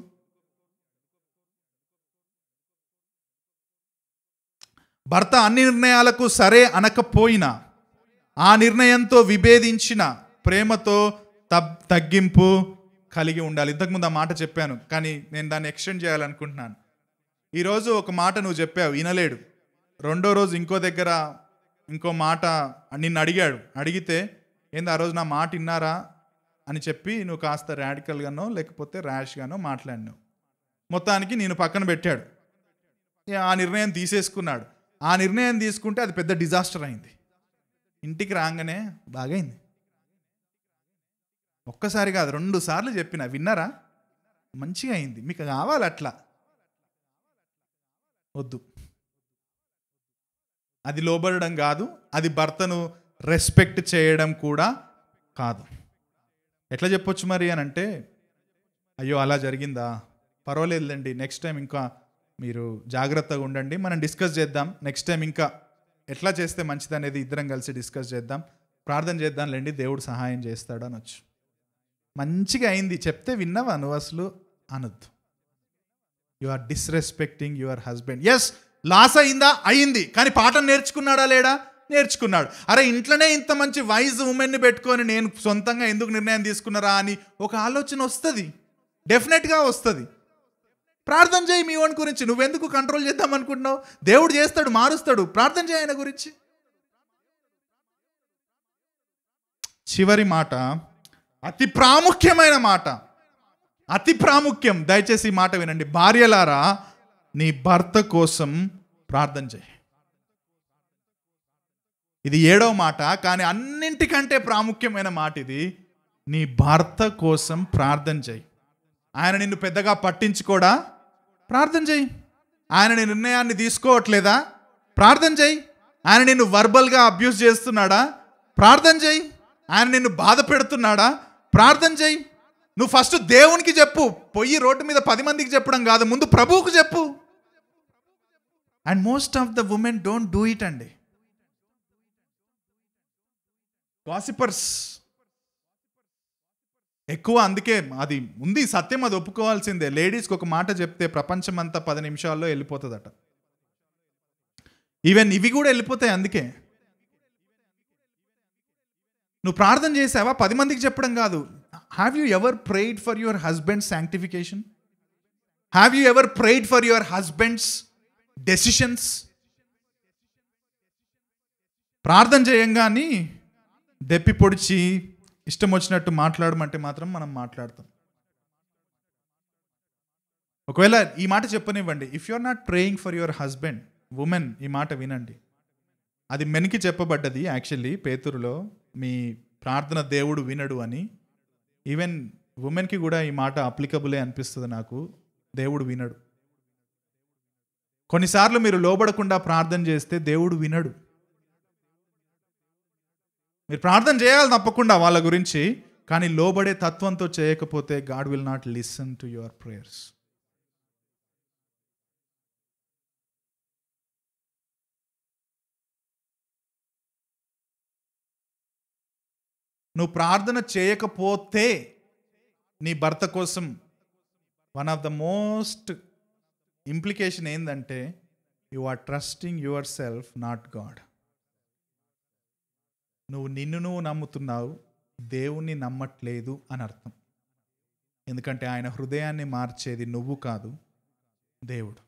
భర్త అన్ని నిర్ణయాలకు సరే అనకపోయినా, ఆ నిర్ణయంతో విభేదించిన ప్రేమతో తగ్గింపు కలిగి ఉండాలి. ఇంతకుముందు ఆ మాట చెప్పాను, కానీ నేను దాన్ని ఎక్స్టెండ్ చేయాలనుకుంటున్నాను. ఈరోజు ఒక మాట నువ్వు చెప్పావు, వినలేడు. రెండో రోజు ఇంకో మాట నిన్ను అడిగితే ఏంది ఆ రోజు నా మాట విన్నారా అని చెప్పి నువ్వు కాస్త రాడికల్గానో లేకపోతే ర్యాష్గానో మాట్లాడినావు. మొత్తానికి నేను పక్కన పెట్టాడు, ఆ నిర్ణయం తీసేసుకున్నాడు. ఆ నిర్ణయం తీసుకుంటే అది పెద్ద డిజాస్టర్ అయింది. ఇంటికి రాగానే బాగైంది. ఒక్కసారి కాదు 2 సార్లు చెప్పిన, విన్నారా? మంచిగా అయింది. మీకు కావాలి అట్లా? వద్దు. అది లోబడడం కాదు, అది భర్తను రెస్పెక్ట్ చేయడం కూడా కాదు. ఎట్లా చెప్పొచ్చు మరి అని అంటే, అయ్యో అలా జరిగిందా, పర్వాలేదులేండి, నెక్స్ట్ టైం ఇంకా మీరు జాగ్రత్తగా ఉండండి, మనం డిస్కస్ చేద్దాం, నెక్స్ట్ టైం ఇంకా ఎట్లా చేస్తే మంచిది అనేది ఇద్దరం కలిసి డిస్కస్ చేద్దాం, ప్రార్థన చేద్దాంలేండి, దేవుడు సహాయం చేస్తాడు అనొచ్చు. మంచిగా అయింది చెప్తే విన్నావా నువ్వు అసలు అనొద్దు. You are disrespecting your husband. Yes, loss అయిందా, అయింది, కానీ పాఠం నేర్చుకున్నాడా లేడా, నేర్చుకున్నాడు. అరే ఇంట్లోనే ఇంత మంచి వైజ్ ఉమెన్ని పెట్టుకొని నేను సొంతంగా ఎందుకు నిర్ణయం తీసుకున్నారా అని ఒక ఆలోచన వస్తుంది, డెఫినెట్గా వస్తుంది. ప్రార్థన చేయి మీ వాని గురించి. నువ్వెందుకు కంట్రోల్ చేద్దాం అనుకుంటున్నావు? దేవుడు చేస్తాడు, మారుస్తాడు. ప్రార్థన చేయి ఆయన గురించి. చివరి మాట, అతి ప్రాముఖ్యమైన మాట, అతి ప్రాముఖ్యం. దయచేసి ఈ మాట వినండి. భార్యలారా, నీ భర్త కోసం ప్రార్థన చేయి. ఇది 7వ మాట, కానీ అన్నింటికంటే ప్రాముఖ్యమైన మాట ఇది. నీ భర్త కోసం ప్రార్థన చేయి. ఆయన నిన్ను పెద్దగా పట్టించుకోడా, ప్రార్థన చేయి. ఆయన నీ నిర్ణయాన్ని తీసుకోవట్లేదా, ప్రార్థన చేయి. ఆయన నిన్ను వర్బల్గా అబ్యూస్ చేస్తున్నాడా, ప్రార్థన చేయి. ఆయన నిన్ను బాధ పెడుతున్నాడా, ప్రార్థన చేయి. నువ్వు ఫస్ట్ దేవునికి చెప్పు. పొయ్యి రోడ్డు మీద 10 మందికి చెప్పడం కాదు, ముందు ప్రభువుకు చెప్పు. And most of the women don't do it అండి. గాసిపర్స్ ఎక్కువ. అందుకే అది ఉంది, సత్యం, అది ఒప్పుకోవాల్సిందే. లేడీస్కి ఒక మాట చెప్తే ప్రపంచం అంతా 10 నిమిషాల్లో వెళ్ళిపోతుందట. ఈవెన్ ఇవి కూడా వెళ్ళిపోతాయి. అందుకే నువ్వు ప్రార్థన చేసావా, 10 మందికి చెప్పడం కాదు. Have you ever prayed for your husband's sanctification? Have you ever prayed for your husband's decisions? ప్రార్థన చేయంగాని దెప్పి పొడిచి ఇష్టం వచ్చినట్టు మాట్లాడమంటే మాత్రం మనం మాట్లాడతాం. ఒకవేళ ఈ మాట చెప్పనివ్వండి, if you are not praying for your husband, women ఈ మాట వినండి. అది మెన్కి చెప్పబడ్డది యాక్చువల్లీ పేతురులో, మీ ప్రార్థన దేవుడు వినడు అని. ఈవెన్ ఉమెన్కి కూడా ఈ మాట అప్లికబులే అనిపిస్తుంది నాకు. దేవుడు వినడు. కొన్నిసార్లు మీరు లోబడకుండా ప్రార్థన చేస్తే దేవుడు వినడు. మీరు ప్రార్థన చేయాలి తప్పకుండా వాళ్ళ గురించి, కానీ లోబడే తత్వంతో చేయకపోతే God will not listen to your prayers. నువ్వు ప్రార్థన చేయకపోతే నీ భర్త కోసం one of the most implication ఏంటంటే you are trusting yourself, not God. నువ్వు నిన్ను నువ్వు నమ్ముతున్నావు, దేవుణ్ణి నమ్మట్లేదు అని అర్థం. ఎందుకంటే ఆయన హృదయాన్ని మార్చేది నువ్వు కాదు, దేవుడు.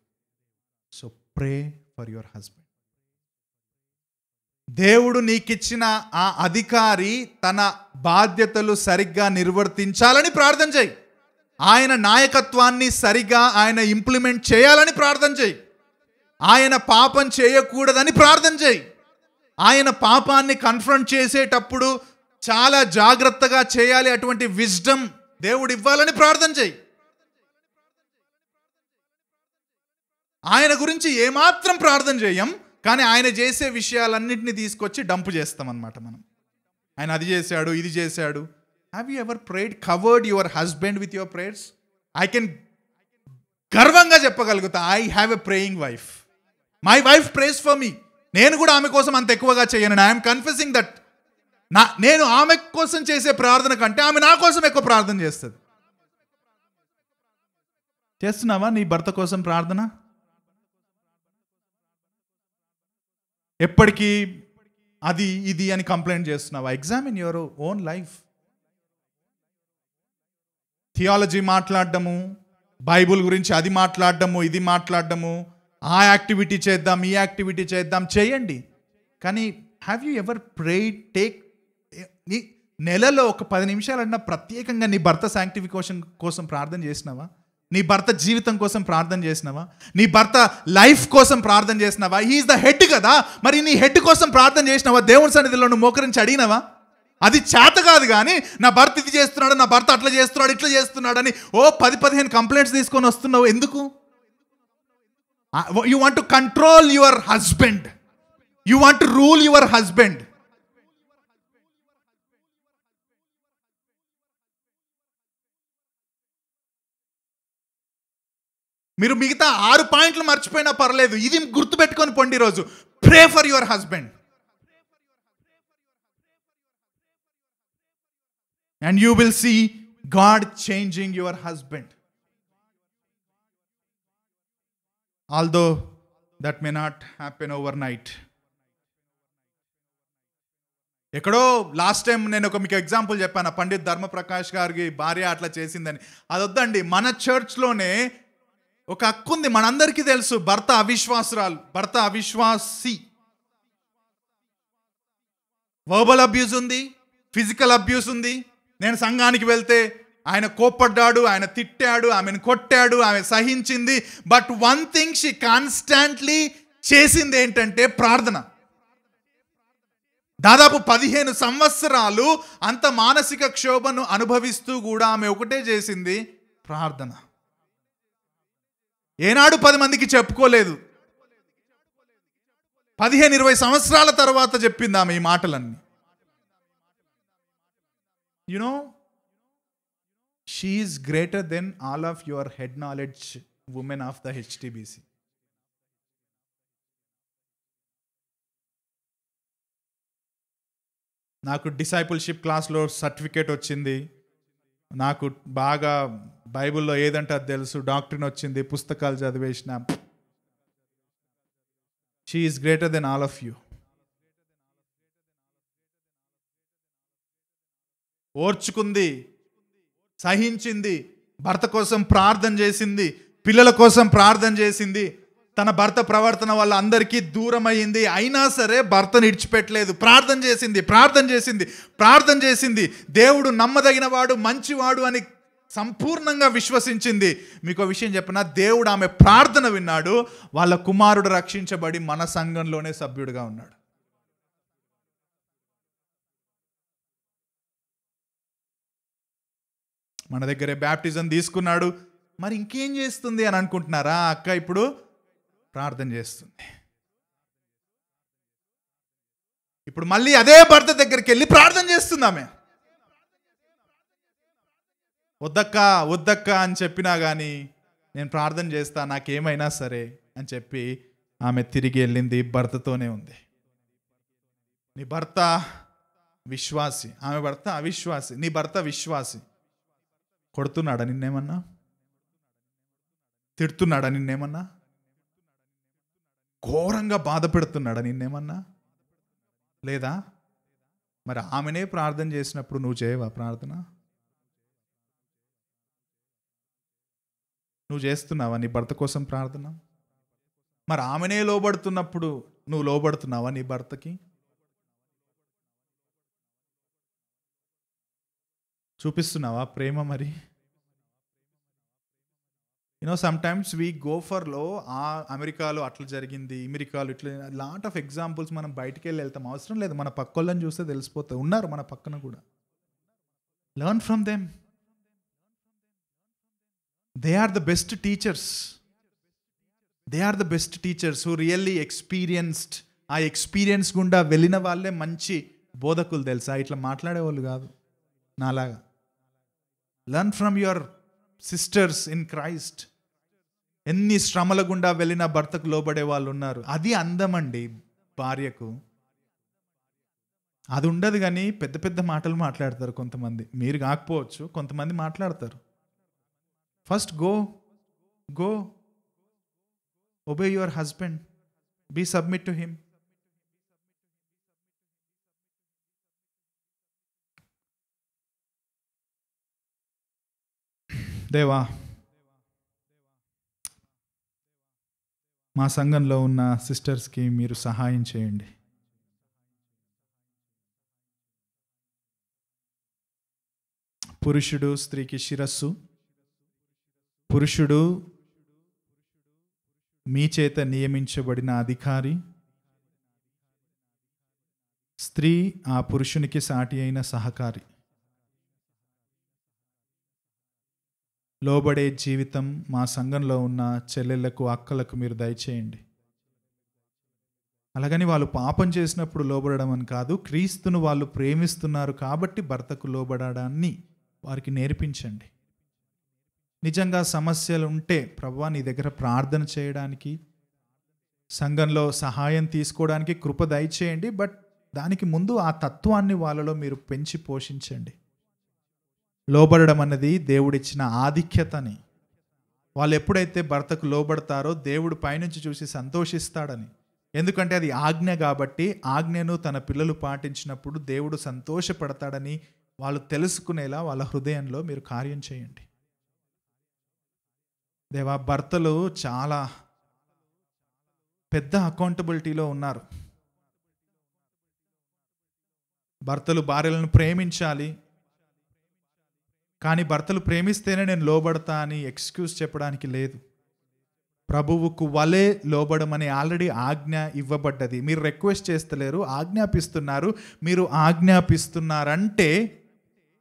So pray for your husband. దేవుడు నీకిచ్చిన ఆ అధికారి తన బాధ్యతలు సరిగ్గా నిర్వర్తించాలని ప్రార్థన చేయి. ఆయన నాయకత్వాన్ని సరిగ్గా ఆయన ఇంప్లిమెంట్ చేయాలని ప్రార్థన చేయి. ఆయన పాపం చేయకూడదని ప్రార్థన చేయి. ఆయన పాపాన్ని కన్ఫ్రంట్ చేసేటప్పుడు చాలా జాగ్రత్తగా చేయాలి, అటువంటి విజ్డమ్ దేవుడు ఇవ్వాలని ప్రార్థన చేయి. ఆయన గురించి ఏమాత్రం ప్రార్థన చేయం, కానీ ఆయన చేసే విషయాలన్నింటినీ తీసుకొచ్చి డంప్ చేస్తాం అన్నమాట మనం. ఆయన అది చేశాడు, ఇది చేశాడు. Have you ever prayed, covered your husband with your prayers? I can గర్వంగా చెప్పగలుగుతా, I have a praying wife. My wife prays for me. నేను కూడా ఆమె కోసం అంత ఎక్కువగా చేయను. I'm confessing that. నేను ఆమె కోసం చేసే ప్రార్థన కంటే ఆమె నా కోసం ఎక్కువ ప్రార్థన చేస్తుంది. చేస్తున్నావా నీ భర్త కోసం ప్రార్థన? ఎప్పటికీ అది ఇది అని కంప్లైంట్ చేస్తున్నావా? Examine your own life. Theology మాట్లాడడము, బైబుల్ గురించి అది మాట్లాడడము, ఇది మాట్లాడడము, ఆ యాక్టివిటీ చేద్దాం, ఈ యాక్టివిటీ చేద్దాం, చేయండి. కానీ have you ever prayed? Take నెలలో ఒక 10 నిమిషాలన్నా ప్రత్యేకంగా నీ భర్త శాంక్టిఫికేషన్ కోసం ప్రార్థన చేసినావా? నీ భర్త జీవితం కోసం ప్రార్థన చేసినావా? నీ భర్త లైఫ్ కోసం ప్రార్థన చేసినావా? హీఈస్ ద హెడ్ కదా, మరి నీ హెడ్ కోసం ప్రార్థన చేసినావా? దేవుని సన్నిధిలో నువ్వు మోకరించి అడిగినావా? అది చేత కాదు కానీ నా భర్త ఇది చేస్తున్నాడు, నా భర్త అట్లా చేస్తున్నాడు, ఇట్లా చేస్తున్నాడు అని 10-15 కంప్లైంట్స్ తీసుకొని వస్తున్నావు. ఎందుకు? You want to control your husband, you want to rule your husband. మీరు మిగతా 6 పాయింట్లు మర్చిపోయినా పర్లేదు, ఇది గుర్తుపెట్టుకొని పొండి రోజు. Pray for your husband and you will see God changing your husband. Although that may not happen overnight. ఎక్కడో లాస్ట్ టైం నేను మీకు ఎగ్జాంపుల్ చెప్పాను, పండిత్ ధర్మప్రకాష్ గారికి భార్య అట్లా చేసిందని. అది వద్దండి, మన చర్చ్లోనే ఒక హక్కు ఉంది, మనందరికీ తెలుసు. భర్త అవిశ్వాసి. వర్బల్ అబ్యూస్ ఉంది, ఫిజికల్ అబ్యూస్ ఉంది. నేను సంఘానికి వెళ్తే ఆయన కోప్పడ్డాడు, ఆయన తిట్టాడు, ఆమెను కొట్టాడు, ఆమె సహించింది. But one thing she constantly చేసింది ఏంటంటే ప్రార్థన. దాదాపు 15 సంవత్సరాలు అంత మానసిక క్షోభను అనుభవిస్తూ కూడా ఆమె ఒకటే చేసింది, ప్రార్థన. ఏనాడు 10 మందికి చెప్పుకోలేదు. 15-20 సంవత్సరాల తర్వాత చెప్పింది ఆమె ఈ మాటలన్నీ. You know, she is greater than all of your head knowledge women of the HTBC. నాకు డిసైపుల్షిప్ క్లాస్లో సర్టిఫికేట్ వచ్చింది, నాకు బాగా బైబిల్లో ఏదంటే అది తెలుసు, డాక్టరీన్ వచ్చింది, పుస్తకాలు చదివేసిన. She is greater than all of you. ఓర్చుకుంది, సహించింది, భర్త కోసం ప్రార్థన చేసింది, పిల్లల కోసం ప్రార్థన చేసింది. తన భర్త ప్రవర్తన వల్ల అందరికీ దూరం అయ్యింది, అయినా సరే భర్తను ఇడిచిపెట్టలేదు. ప్రార్థన చేసింది. దేవుడు నమ్మదగిన వాడు, మంచివాడు అని సంపూర్ణంగా విశ్వసించింది. మీకు విషయం చెప్పిన, దేవుడు ఆమె ప్రార్థన విన్నాడు. వాళ్ళ కుమారుడు రక్షించబడి మన సంఘంలోనే సభ్యుడిగా ఉన్నాడు. మన దగ్గరే బ్యాప్టిజం తీసుకున్నాడు. మరి ఇంకేం చేస్తుంది అని అనుకుంటున్నారా? అక్క ఇప్పుడు ప్రార్థన చేస్తుంది. ఇప్పుడు మళ్ళీ అదే భర్త దగ్గరికి వెళ్ళి ప్రార్థన చేస్తుంది ఆమె. వద్దక్క అని చెప్పినా కానీ నేను ప్రార్థన చేస్తా, నాకేమైనా సరే అని చెప్పి ఆమె తిరిగి వెళ్ళింది, భర్తతోనే ఉంది. నీ భర్త విశ్వాసి, ఆమె భర్త అవిశ్వాసి. నీ భర్త విశ్వాసి. కొడుతున్నాడా నిన్నేమన్నా? తిడుతున్నాడా నిన్నేమన్నా? ఘోరంగా బాధ పెడుతున్నాడా నిన్నేమన్నా? లేదా? మరి ఆమెనే ప్రార్థన చేసినప్పుడు నువ్వు చేయవా ప్రార్థన? నువ్వు చేస్తున్నావా నీ భర్త కోసం ప్రార్థన? మరి ఆమెనే లోబడుతున్నప్పుడు నువ్వు లోబడుతున్నావా నీ భర్తకి? చూపిస్తున్నావా ప్రేమ? మరి సమ్టైమ్స్ వీ గో ఫర్ లో. అమెరికాలో అట్లా జరిగింది, అమెరికాలో ఇట్లా లాట్ ఆఫ్ ఎగ్జాంపుల్స్ మనం బయటికి వెళ్తాం. అవసరం లేదు, మన పక్కోళ్ళని చూస్తే తెలిసిపోతుంది. ఉన్నారు మన పక్కన కూడా. Learn from them. They are the best teachers who really experienced. ఆ ఎక్స్పీరియన్స్ గుండా వెళ్ళిన వాళ్ళే మంచి బోధకులు, తెలుసా? ఇట్లా మాట్లాడేవాళ్ళు కాదు నాలాగా. Learn from your sisters in Christ. ఎన్ని శ్రమల గుండా వెళ్ళిన భర్తకు లోబడే వాళ్ళు ఉన్నారు. అది అందమండి భార్యకు. అది ఉండదు, కానీ పెద్ద పెద్ద మాటలు మాట్లాడతారు కొంతమంది. మీరు కాకపోవచ్చు, కొంతమంది మాట్లాడతారు. First go obey your husband, be submit to him. దేవా, మా సంఘంలో ఉన్న సిస్టర్స్కి మీరు సహాయం చేయండి. పురుషుడు స్త్రీకి శిరస్సు. పురుషుడు మీ చేత నియమించబడిన అధికారి. స్త్రీ ఆ పురుషునికి సాటి అయిన సహకారి. లోబడే జీవితం మా సంఘంలో ఉన్న చెల్లెళ్లకు, అక్కలకు మీరు దయచేయండి. అలాగని వాళ్ళు పాపం చేసినప్పుడు లోబడడం అని కాదు, క్రీస్తును వాళ్ళు ప్రేమిస్తున్నారు కాబట్టి భర్తకు లోబడడాన్ని వారికి నేర్పించండి. నిజంగా సమస్యలు ఉంటే ప్రభువా నీ దగ్గర ప్రార్థన చేయడానికి, సంఘంలో సహాయం తీసుకోవడానికి కృప దయచేయండి. బట్ దానికి ముందు ఆ తత్వాన్ని వాళ్ళలో మీరు పెంచి పోషించండి. లోబడడం అన్నది దేవుడిచ్చిన ఆధిక్యతని, వాళ్ళు ఎప్పుడైతే భర్తకు లోబడతారో దేవుడు పైనుంచి చూసి సంతోషిస్తాడని. ఎందుకంటే అది ఆజ్ఞ కాబట్టి, ఆజ్ఞను తన పిల్లలు పాటించినప్పుడు దేవుడు సంతోషపడతాడని వాళ్ళు తెలుసుకునేలా వాళ్ళ హృదయంలో మీరు కార్యం చేయండి. దేవా, భర్తలు చాలా పెద్ద అకౌంటబిలిటీలో ఉన్నారు. భర్తలు భార్యలను ప్రేమించాలి, కానీ భర్తలు ప్రేమిస్తేనే నేను లోబడతా అని ఎక్స్క్యూజ్ చెప్పడానికి లేదు. ప్రభువుకు వలే లోబడమని ఆల్రెడీ ఆజ్ఞ ఇవ్వబడ్డది. మీరు రిక్వెస్ట్ చేస్తలేరు, ఆజ్ఞాపిస్తున్నారు. మీరు ఆజ్ఞాపిస్తున్నారంటే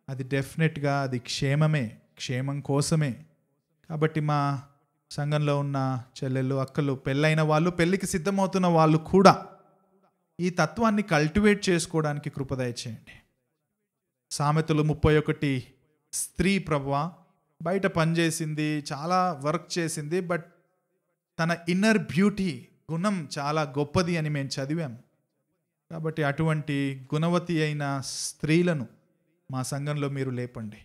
అది డెఫినెట్గా అది క్షేమమే, క్షేమం కోసమే. కాబట్టి మా సంఘంలో ఉన్న చెల్లెళ్ళు, అక్కలు, పెళ్ళైన వాళ్ళు, పెళ్ళికి సిద్ధమవుతున్న వాళ్ళు కూడా ఈ తత్వాన్ని కల్టివేట్ చేసుకోవడానికి కృప దయచేయండి. సామెతలు 31 స్త్రీ ప్రభువా బయట పనిచేసింది, చాలా వర్క్ చేసింది, బట్ తన ఇన్నర్ బ్యూటీ గుణం చాలా గొప్పది అని మేము చదివాం. కాబట్టి అటువంటి గుణవతి అయిన స్త్రీలను మా సంఘంలో మీరు లేపండి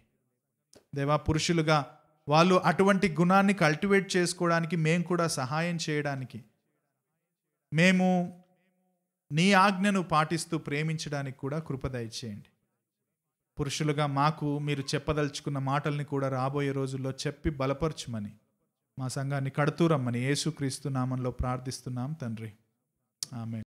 దేవా. పురుషులుగా వాళ్ళు అటువంటి గుణాన్ని కల్టివేట్ చేసుకోవడానికి మేము కూడా సహాయం చేయడానికి, మేము నీ ఆజ్ఞను పాటిస్తూ ప్రేమించడానికి కూడా కృప దయచేయండి. పురుషులుగా మాకు మీరు చెప్పదలుచుకున్న మాటల్ని కూడా రాబోయే రోజుల్లో చెప్పి బలపరచుమని, మా సంఘాన్ని కడుతూ రమ్మని యేసుక్రీస్తు నామంలో ప్రార్థిస్తున్నాం తండ్రి. ఆమేన్.